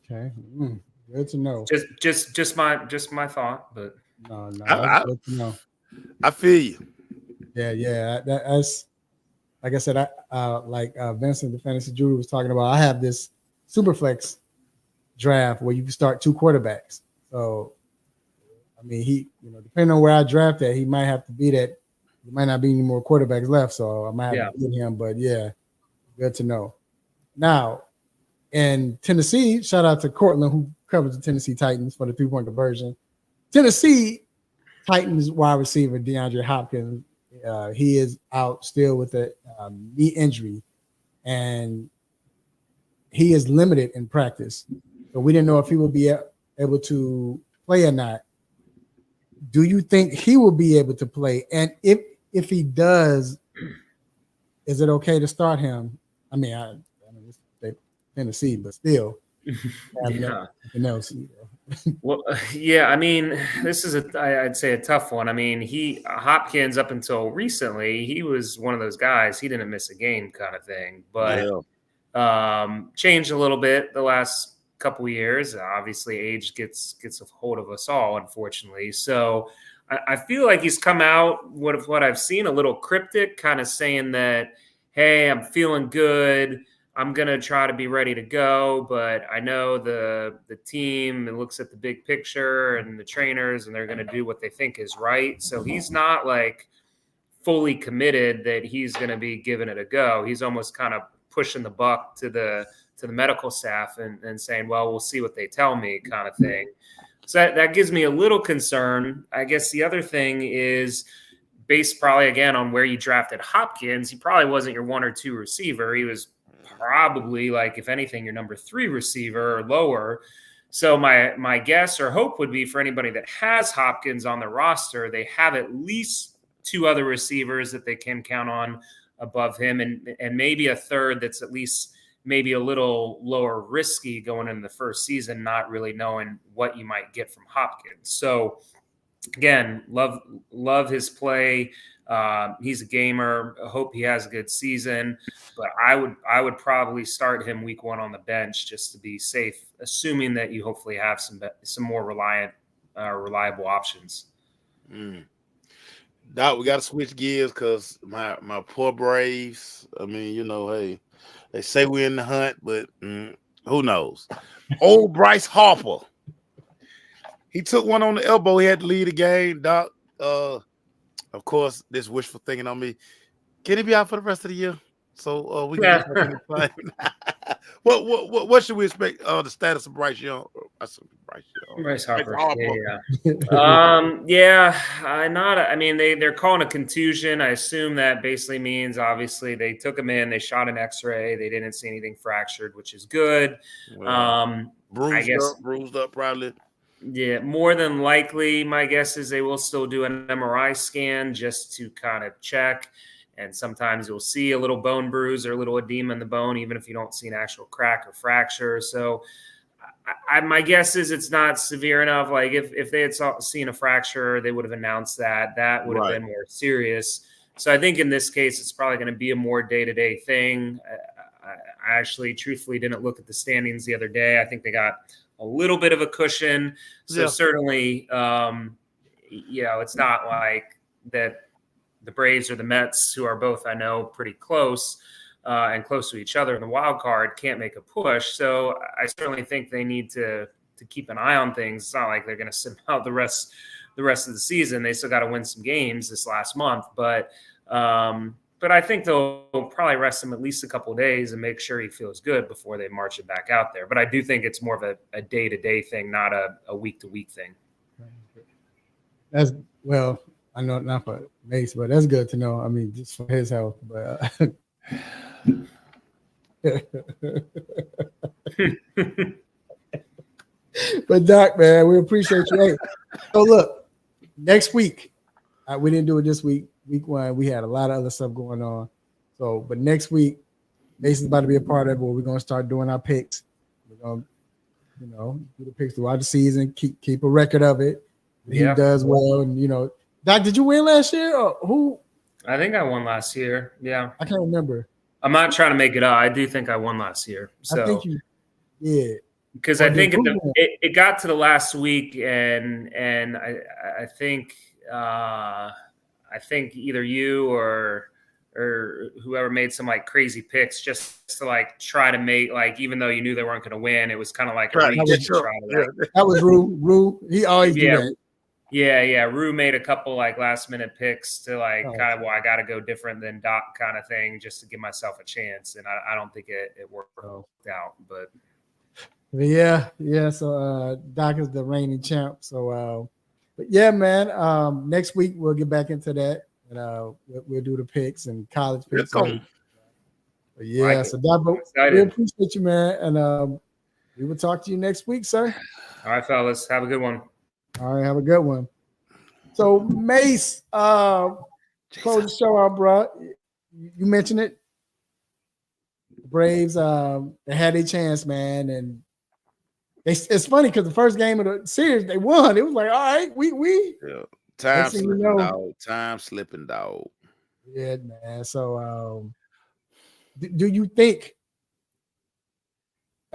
Okay. Good to know. Just my thought, but no, that's good to know. I feel you. Yeah. That's like I said. Like Vincent, the fantasy Jury, was talking about. I have this Superflex draft where you can start 2 quarterbacks. So, I mean, he, depending on where I draft at, he might have to be that. There might not be any more quarterbacks left, so I might have to get him. But yeah, good to know. Now, in Tennessee, shout out to Cortland, who covers the Tennessee Titans for the 3-point conversion. Tennessee Titans wide receiver DeAndre Hopkins, he is out still with a knee injury, and he is limited in practice. So we didn't know if he would be able to play or not. Do you think he will be able to play? And if he does, is it okay to start him? I mean, it's Tennessee, but still. Well, yeah, I mean, this is I'd say a tough one. I mean, Hopkins, up until recently, he was one of those guys. He didn't miss a game kind of thing, but changed a little bit the last couple years. Obviously, age gets a hold of us all, unfortunately. So I feel like he's come out with what I've seen a little cryptic, kind of saying that, hey, I'm feeling good. I'm going to try to be ready to go, but I know the team looks at the big picture and the trainers, and they're going to do what they think is right. So he's not like fully committed that he's going to be giving it a go. He's almost kind of pushing the buck to the medical staff and saying, well, we'll see what they tell me, kind of thing. So that gives me a little concern. I guess the other thing is based probably again on where you drafted Hopkins. He probably wasn't your 1 or 2 receiver. He was probably, like, if anything, your number 3 receiver or lower. So my guess or hope would be for anybody that has Hopkins on the roster, they have at least 2 other receivers that they can count on above him, and maybe a third that's at least maybe a little lower risky going into the first season, not really knowing what you might get from Hopkins. So again, love his play. He's a gamer. I hope he has a good season, but I would probably start him week 1 on the bench just to be safe, assuming that you hopefully have some more reliable options. Doc, we got to switch gears because my poor Braves. I mean, hey, they say we're in the hunt, but who knows? Old Bryce Harper. He took one on the elbow. He had to lead the game, Doc. Of course, this wishful thinking on me. Can he be out for the rest of the year? So we can get back in the time. What should we expect? The status of Bryce Young? Bryce Harper. I mean, they're calling a contusion. I assume that basically means obviously they took him in, they shot an X-ray, they didn't see anything fractured, which is good. Bruised up probably. Yeah, more than likely, my guess is they will still do an MRI scan just to kind of check. And sometimes you'll see a little bone bruise or a little edema in the bone, even if you don't see an actual crack or fracture. So my guess is it's not severe enough. Like if they had seen a fracture, they would have announced that. That would have been more serious. So I think in this case, it's probably going to be a more day-to-day thing. I actually, truthfully, didn't look at the standings the other day. I think they got a little bit of a cushion. So certainly, it's not like that the Braves or the Mets, who are both, I know, pretty close and close to each other in the wild card, can't make a push. So I certainly think they need to keep an eye on things. It's not like they're going to sit out the rest of the season. They still got to win some games this last month, but I think they'll probably rest him at least a couple of days and make sure he feels good before they march him back out there. But I do think it's more of a day-to-day thing, not a week-to-week thing. That's well, I know not for Mace, but that's good to know. I mean, just for his health. But but Doc, man, we appreciate you. Hey, so look, next week, we didn't do it this week. Week 1, we had a lot of other stuff going on. So, but next week, Mason's about to be a part of it. We're going to start doing our picks. We're going to, do the picks throughout the season. Keep a record of it. He does well, and Doc, did you win last year or who? I think I won last year. Yeah, I can't remember. I'm not trying to make it up. I do think I won last year. So I think you, because I think it got to the last week, and I think. I think either you or whoever made some like crazy picks just to like try to make like, even though you knew they weren't going to win, it was kind of like a reach to try to that was Rue. He always do that. Yeah. Rue made a couple like last minute picks to like kind of, well, I got to go different than Doc kind of thing just to give myself a chance. And I don't think it worked out, but yeah. So Doc is the reigning champ. So but yeah, man. Next week we'll get back into that, and we'll do the picks and college picks. So Doc, we appreciate you, man, and we will talk to you next week, sir. All right, fellas, have a good one. All right, have a good one. So Mace, close the show out, bro. You mentioned it. Braves, they had a chance, man, and. It's funny because the first game of the series they won. It was like, all right, we time slipping, dog. Time slipping, dog. Yeah, man. So, do you think?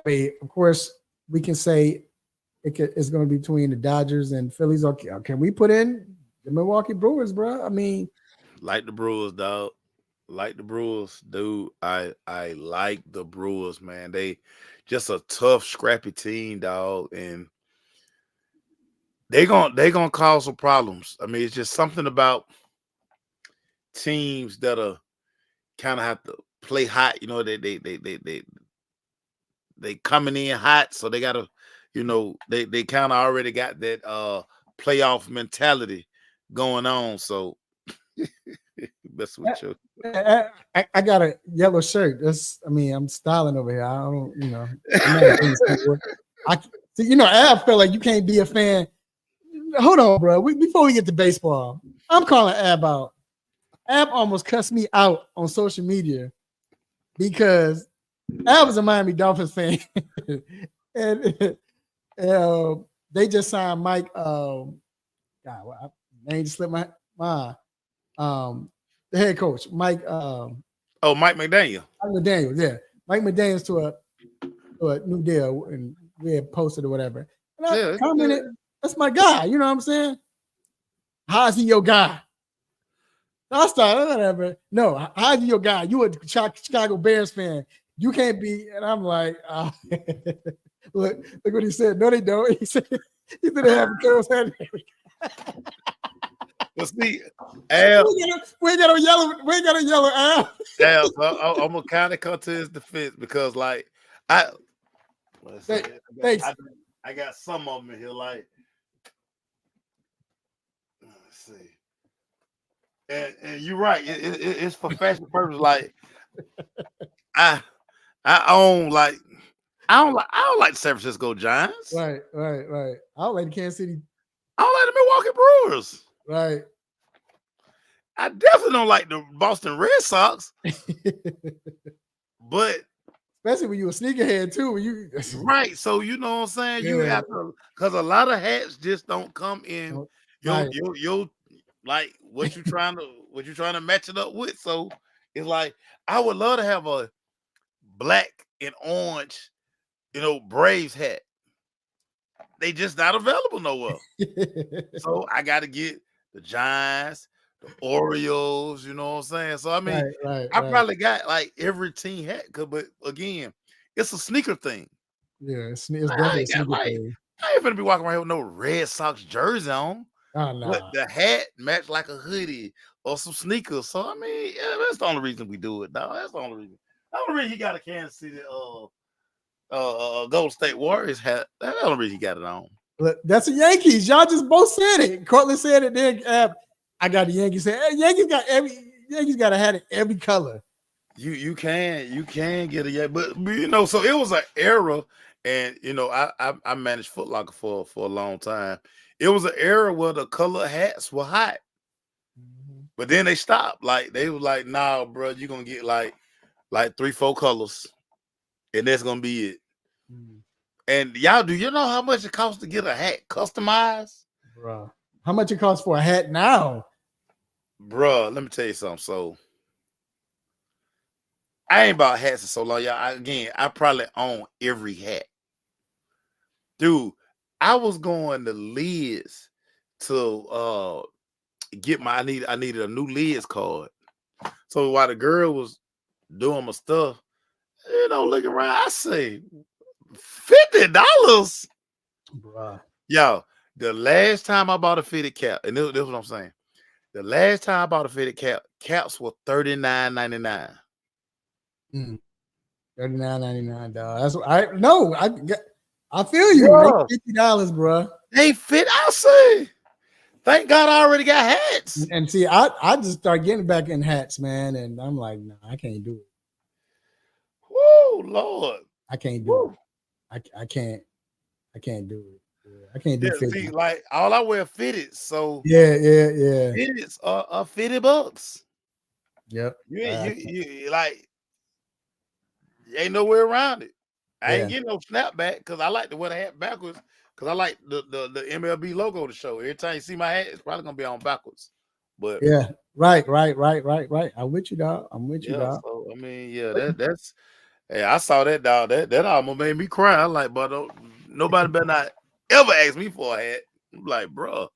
I mean, of course, we can say it's going to be between the Dodgers and Phillies, or can we put in the Milwaukee Brewers, bro? I mean, Like the Brewers, dog. Like the Brewers, dude. I like the Brewers, man. They just a tough, scrappy team, dog, and they gonna cause some problems. I mean, it's just something about teams that are kind of have to play hot. You know, they coming in hot, so they gotta, they kind of already got that playoff mentality going on. So that's what you. I got a yellow shirt. I'm styling over here. I don't, I'm not a skateboard. I see, Ab felt like you can't be a fan. Hold on, bro. Before we get to baseball, I'm calling Ab out. Ab almost cussed me out on social media because Ab was a Miami Dolphins fan, and they just signed Mike. God, name just slipped my mind. The head coach, Mike. Mike McDaniel. Mike McDaniel, yeah, Mike McDaniel's to a new deal, and we had posted or whatever. And I commented, "That's my guy." You know what I'm saying? How's he your guy? I started whatever. No, how's he your guy? You a Chicago Bears fan? You can't be. And I'm like, look what he said. No, they don't. He said they have girls had. Well, see, Al, we ain't got a yellow Al. Al, I'm gonna kind of come to his defense because, like, I got some of them in here. Like, let's see, and you're right. It's for fashion purposes. Like, I don't like the San Francisco Giants. Right. I don't like the Kansas City. I don't like the Milwaukee Brewers. Right. I definitely don't like the Boston Red Sox. But especially when you a sneakerhead too. Right. So you know what I'm saying? Yeah. You have to, because a lot of hats just don't come in your like what you trying to match it up with. So it's like I would love to have a black and orange, Braves hat. They just not available nowhere. So I got to get the Giants, the Orioles, you know what I'm saying? So I mean, I probably got like every team hat, but again, it's a sneaker thing. Yeah, it's definitely a sneaker thing. I ain't gonna be walking around here with no Red Sox jersey on. Oh, no. But the hat match like a hoodie or some sneakers. So I mean, yeah, that's the only reason we do it, dog. That's the only reason. The only reason he got a Kansas City Golden State Warriors hat. That's the only reason he got it on. Look, that's the Yankees. Y'all just both said it. Cortland said it. Then I got the Yankees. Yankees got a hat in every color. You can get a but so it was an era, and I managed Foot Locker for a long time. It was an era where the color hats were hot, but then they stopped. Like they was like, "Nah, bro, you're gonna get like 3-4 colors, and that's gonna be it." And y'all, do you know how much it costs to get a hat customized? Bro, how much it costs for a hat now? Bro, let me tell you something. So I ain't bought hats in so long, y'all. I probably own every hat. Dude, I was going to Lids to get I needed a new Lids card. So while the girl was doing my stuff, looking around, I say $50. Bruh. Yo, the last time I bought a fitted cap, and this is what I'm saying. The last time I bought a fitted cap, caps were $39.99. $39.99, dog. That's what I feel you. Bro. $50, bro. They fit. I say. Thank God I already got hats. And see, I just start getting back in hats, man, and I'm like, no, I can't do it. Whoa, Lord. I can't do it. I can't do it. Yeah, I can't do it. See, like all I wear fitted, so yeah. Fitteds are $50. Yep. You like ain't nowhere around it. I ain't getting no snapback because I like to wear the hat backwards because I like the MLB logo to show. Every time you see my hat, it's probably gonna be on backwards. But yeah, right. I'm with you, dog. I'm with you, dog. So I mean, that's Hey, I saw that dog. That almost made me cry. I'm like, but nobody better not ever ask me for a hat. I'm like, bro,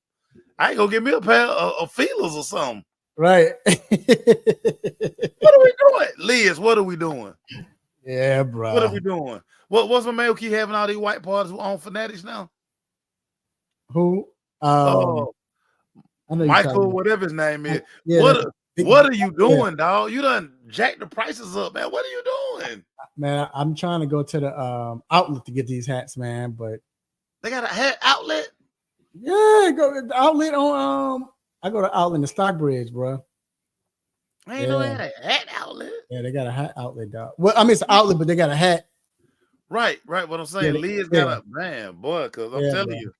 I ain't gonna get me a pair of feelers or something. Right. What are we doing, Liz? What are we doing? Yeah, bro. What are we doing? What's my man who keep having all these white parties on Fanatics now? Who? Oh, I know you're talking Michael, about. whatever his name is. Yeah, What are you doing, dog? You done jacked the prices up, man. What are you doing? Man, I'm trying to go to the outlet to get these hats, man. But they got a hat outlet. Yeah, go to the outlet on I go to outlet in the Stockbridge, bro. I ain't know they had a hat outlet. Yeah, they got a hat outlet, dog. Well, I mean it's an outlet, but they got a hat. Right. What I'm saying, Liz got a man, boy. Because I'm telling you,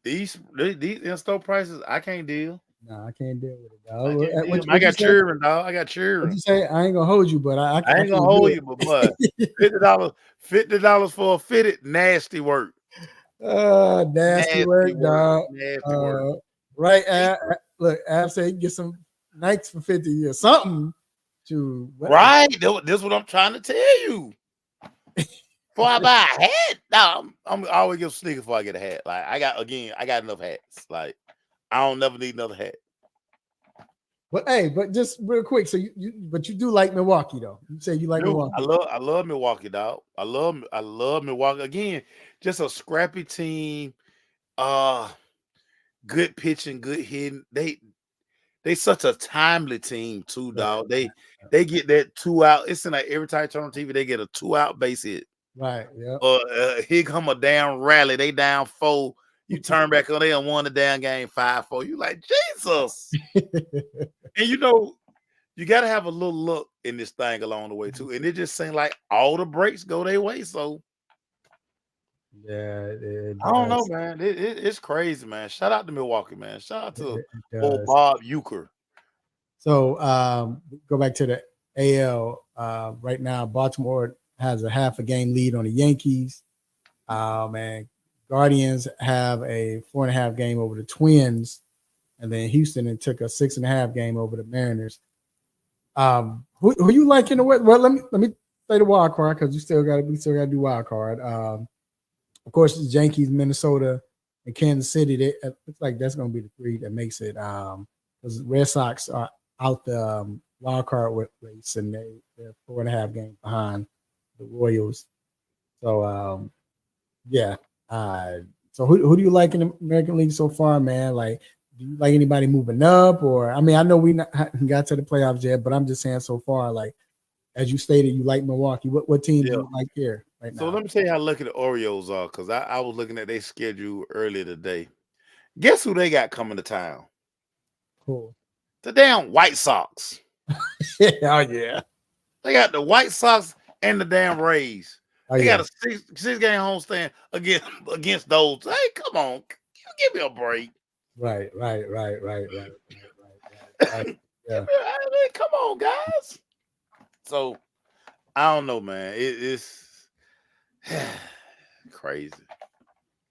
these in-store prices, I can't deal. No, I can't deal with it, dog. I got cheering, dog. I got cheering. What'd you say? I ain't gonna hold you, but I ain't gonna hold you, but $50 for a fitted, nasty work. Nasty work, dog. Nasty work. Right. Look, Ab said get some Nikes for 50 or something. Right. This is what I'm trying to tell you. Before I buy a hat, no, I'm always give sneakers before I get a hat. Like I got enough hats. Like I don't never need another hat. But hey, but just real quick, so you do like Milwaukee though. You say you like Milwaukee. I love Milwaukee, dog. I love Milwaukee. Again, just a scrappy team. Good pitching, good hitting. They such a timely team too, dog. They get that 2 out. It's in like every time I turn on TV, they get a 2 out base hit. Right. Yeah. Here come a down rally. They down 4. You turn back on, they done won the damn game 5-4. You like Jesus. And you know, you got to have a little luck in this thing along the way too. And it just seems like all the breaks go their way. So yeah, I don't know, man. It's crazy, man. Shout out to Milwaukee, man. Shout out to old Bob Uecker. So go back to the AL. Right now, Baltimore has a half a game lead on the Yankees. And Guardians have a 4.5 game over the Twins, and then Houston took a 6.5 game over the Mariners. Who you like in the West? Well, let me say the wild card because we still got to do wild card. Of course, it's Yankees, Minnesota, and Kansas City. It looks like that's going to be the 3 that makes it. Because Red Sox are out the wild card race, and they're 4.5 games behind the Royals. So yeah. So who do you like in the American League so far, man? Like, do you like anybody moving up? Or I mean, I know we got to the playoffs yet, but I'm just saying so far, like as you stated, you like Milwaukee. What team do you like here right now? So let me tell you how lucky the Orioles are, because I was looking at their schedule earlier today. Guess who they got coming to town? Cool. The damn White Sox. Oh yeah. They got the White Sox and the damn Rays. They got a 6-game homestand against those. Hey, come on, give me a break. Right. Yeah. Come on, guys. So I don't know, man. It's crazy,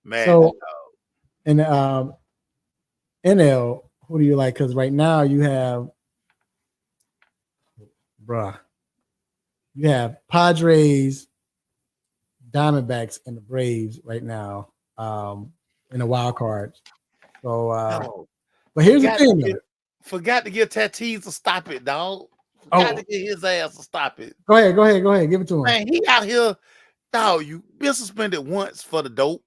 man. So in NL, who do you like? Because right now you have, you have Padres, Diamondbacks, and the Braves right now in the wild card. So, but here's the thing. Forgot to give Tatis to stop it, dog. Forgot to get his ass to stop it. Go ahead. Give it to him. Man, he out here, dog. You been suspended once for the dope.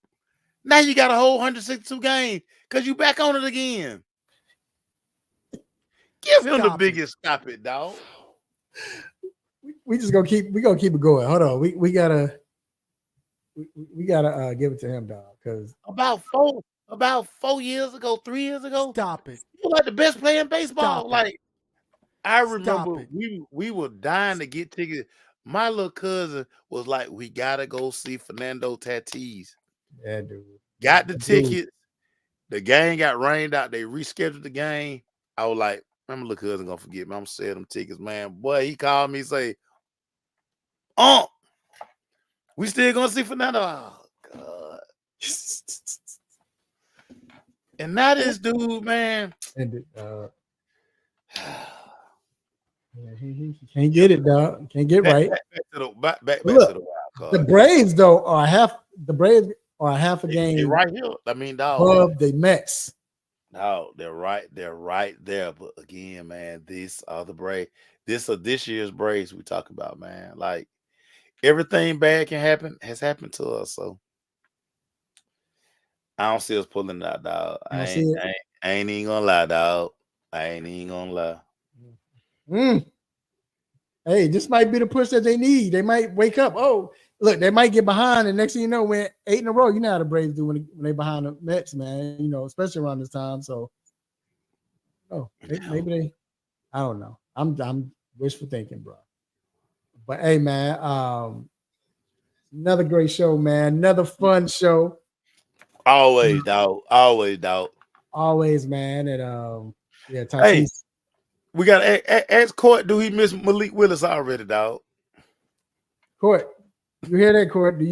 Now you got a whole 162 games because you back on it again. Give him the biggest stop it, dog. We just gonna keep it going. Hold on. We gotta give it to him, dog. Because about 4 years ago, 3 years ago, Stop it. You were like the best player in baseball. Stop like I remember we were dying to get tickets. My little cousin was like, we gotta go see Fernando Tatis. Yeah, dude. Got the tickets. The game got rained out. They rescheduled the game. I was like, my little cousin gonna forget me. I'm selling them tickets, man. Boy, he called me and say, we still gonna see Fernando. Oh, God. And now this dude, man. Yeah, he can't get it, dog. Can't get right. Back to the Look, wild card. the Braves though are half a game They right here. I mean, dog. above the Mets. No, they're right there. But again, man, these are the Braves. This year's Braves we talk about, man. Like everything bad has happened to us. So I don't see us pulling it out, dog. I ain't even gonna lie, dog. I ain't even gonna lie. Hey, this might be the push that they need. They might wake up. Oh, look, they might get behind, and next thing you know, when 8 in a row, you know how the Braves do when they behind the Mets, man. You know, especially around this time. So, maybe they. I don't know. I'm wishful thinking, bro. But hey, man, another great show, man. Another fun show. Always, dog. Always, man. And yeah, Tatis. Hey, we got to ask Court. Do he miss Malik Willis already, dog? Court, you hear that, Court? Do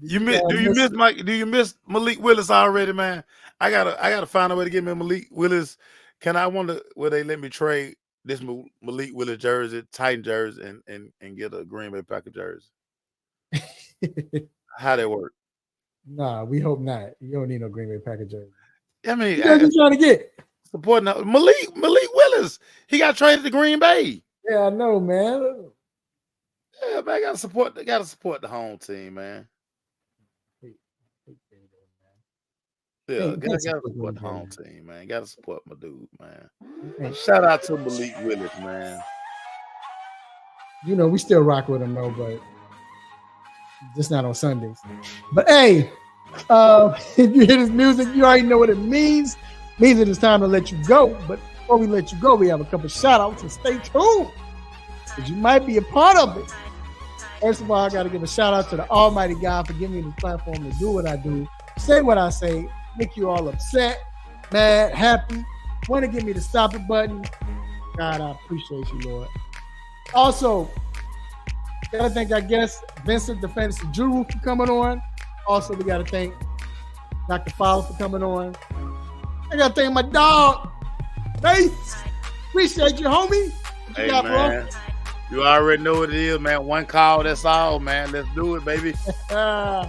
you miss Malik Willis already, man? I gotta find a way to get me Malik Willis. Will they let me trade this Malik Willis jersey, Titan jersey, and get a Green Bay Packers jersey? How that work? Nah, we hope not. You don't need no Green Bay Packers jersey. I mean, what you trying to get? Supporting Malik Willis. He got traded to Green Bay. Yeah, I know, man. Yeah, man, gotta support the home team, man. Yeah, gotta support the home team, man. Gotta support my dude, man. Shout out to Malik Willis, man. You know, we still rock with him though, but just not on Sundays. But hey, if you hear this music, you already know what it means. It means it is time to let you go. But before we let you go, we have a couple shout outs, and stay tuned because you might be a part of it. First of all, I got to give a shout out to the Almighty God for giving me the platform to do what I do, say what I say, make you all upset, mad, happy, want to give me the stop it button. God, I appreciate you, Lord. Also, got to thank our guest, Vincent the Fantasy Guru, for coming on. Also, we got to thank Dr. Fowler for coming on. I got to thank my dog, Mace. Appreciate you, homie. What you got, man, bro? You already know what it is, man. One call, that's all, man. Let's do it, baby. Yeah.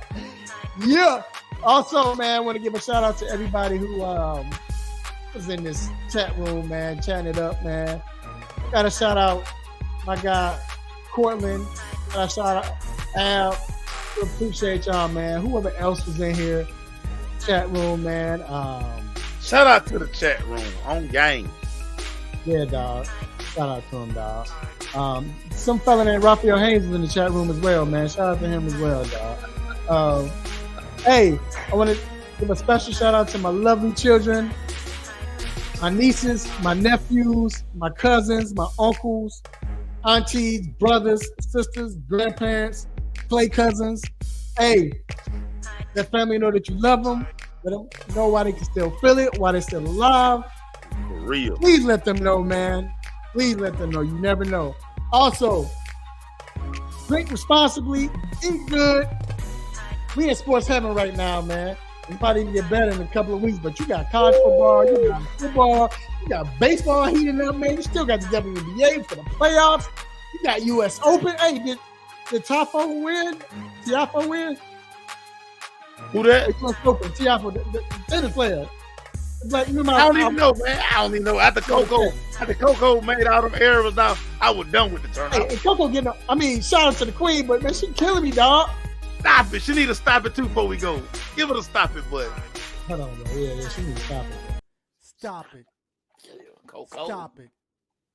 Also, man, I want to give a shout out to everybody who was in this chat room, man, chatting it up, man. Got to shout out my guy, Cortland. Got to shout out Al. Appreciate y'all, man. Whoever else was in here, chat room, man. Shout out to the chat room on game. Yeah, dog. Shout out to him, dog. Some fella named Raphael Haynes is in the chat room as well, man. Shout out to him as well, dog. Hey, I want to give a special shout out to my lovely children, my nieces, my nephews, my cousins, my uncles, aunties, brothers, sisters, grandparents, play cousins. Hey, that family know that you love them. Let them know why they can still feel it, why they're still alive. For real. Please let them know, man. Please let them know. You never know. Also, drink responsibly, eat good. We in sports heaven right now, man. It's probably even get better in a couple of weeks, but you got college football, you got football, you got baseball heating up, man. You still got the WNBA for the playoffs. You got U.S. Open. Hey, did Tiafo win? Tiafo win? Who that? U.S. Open. Tiafo, the tennis player. Like, I don't even know, man. I don't even know. After Coco made all them errors, now I was done with the tournament. Hey, Coco getting, shout out to the queen, but man, she killing me, dog. Stop it. She need to stop it too before we go. Give her a stop it button. Hold on, bro. Yeah, she need to stop it. Stop it. Coco. Stop it.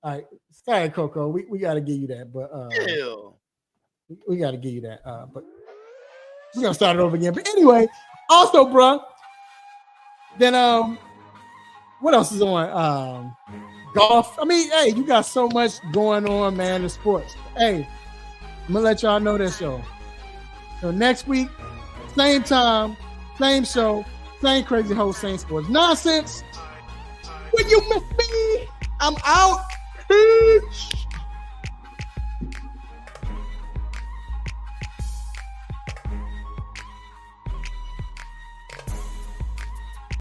All right. Sorry, Coco. We got to give you that, but we got to give you that. But we're gonna start it over again. But anyway, also, bro. Then what else is on? Golf. I mean, hey, you got so much going on, man, in sports. Hey, I'm gonna let y'all know this, yo. So next week, same time, same show, same crazy host, same sports nonsense. When you miss me, I'm out. Peace.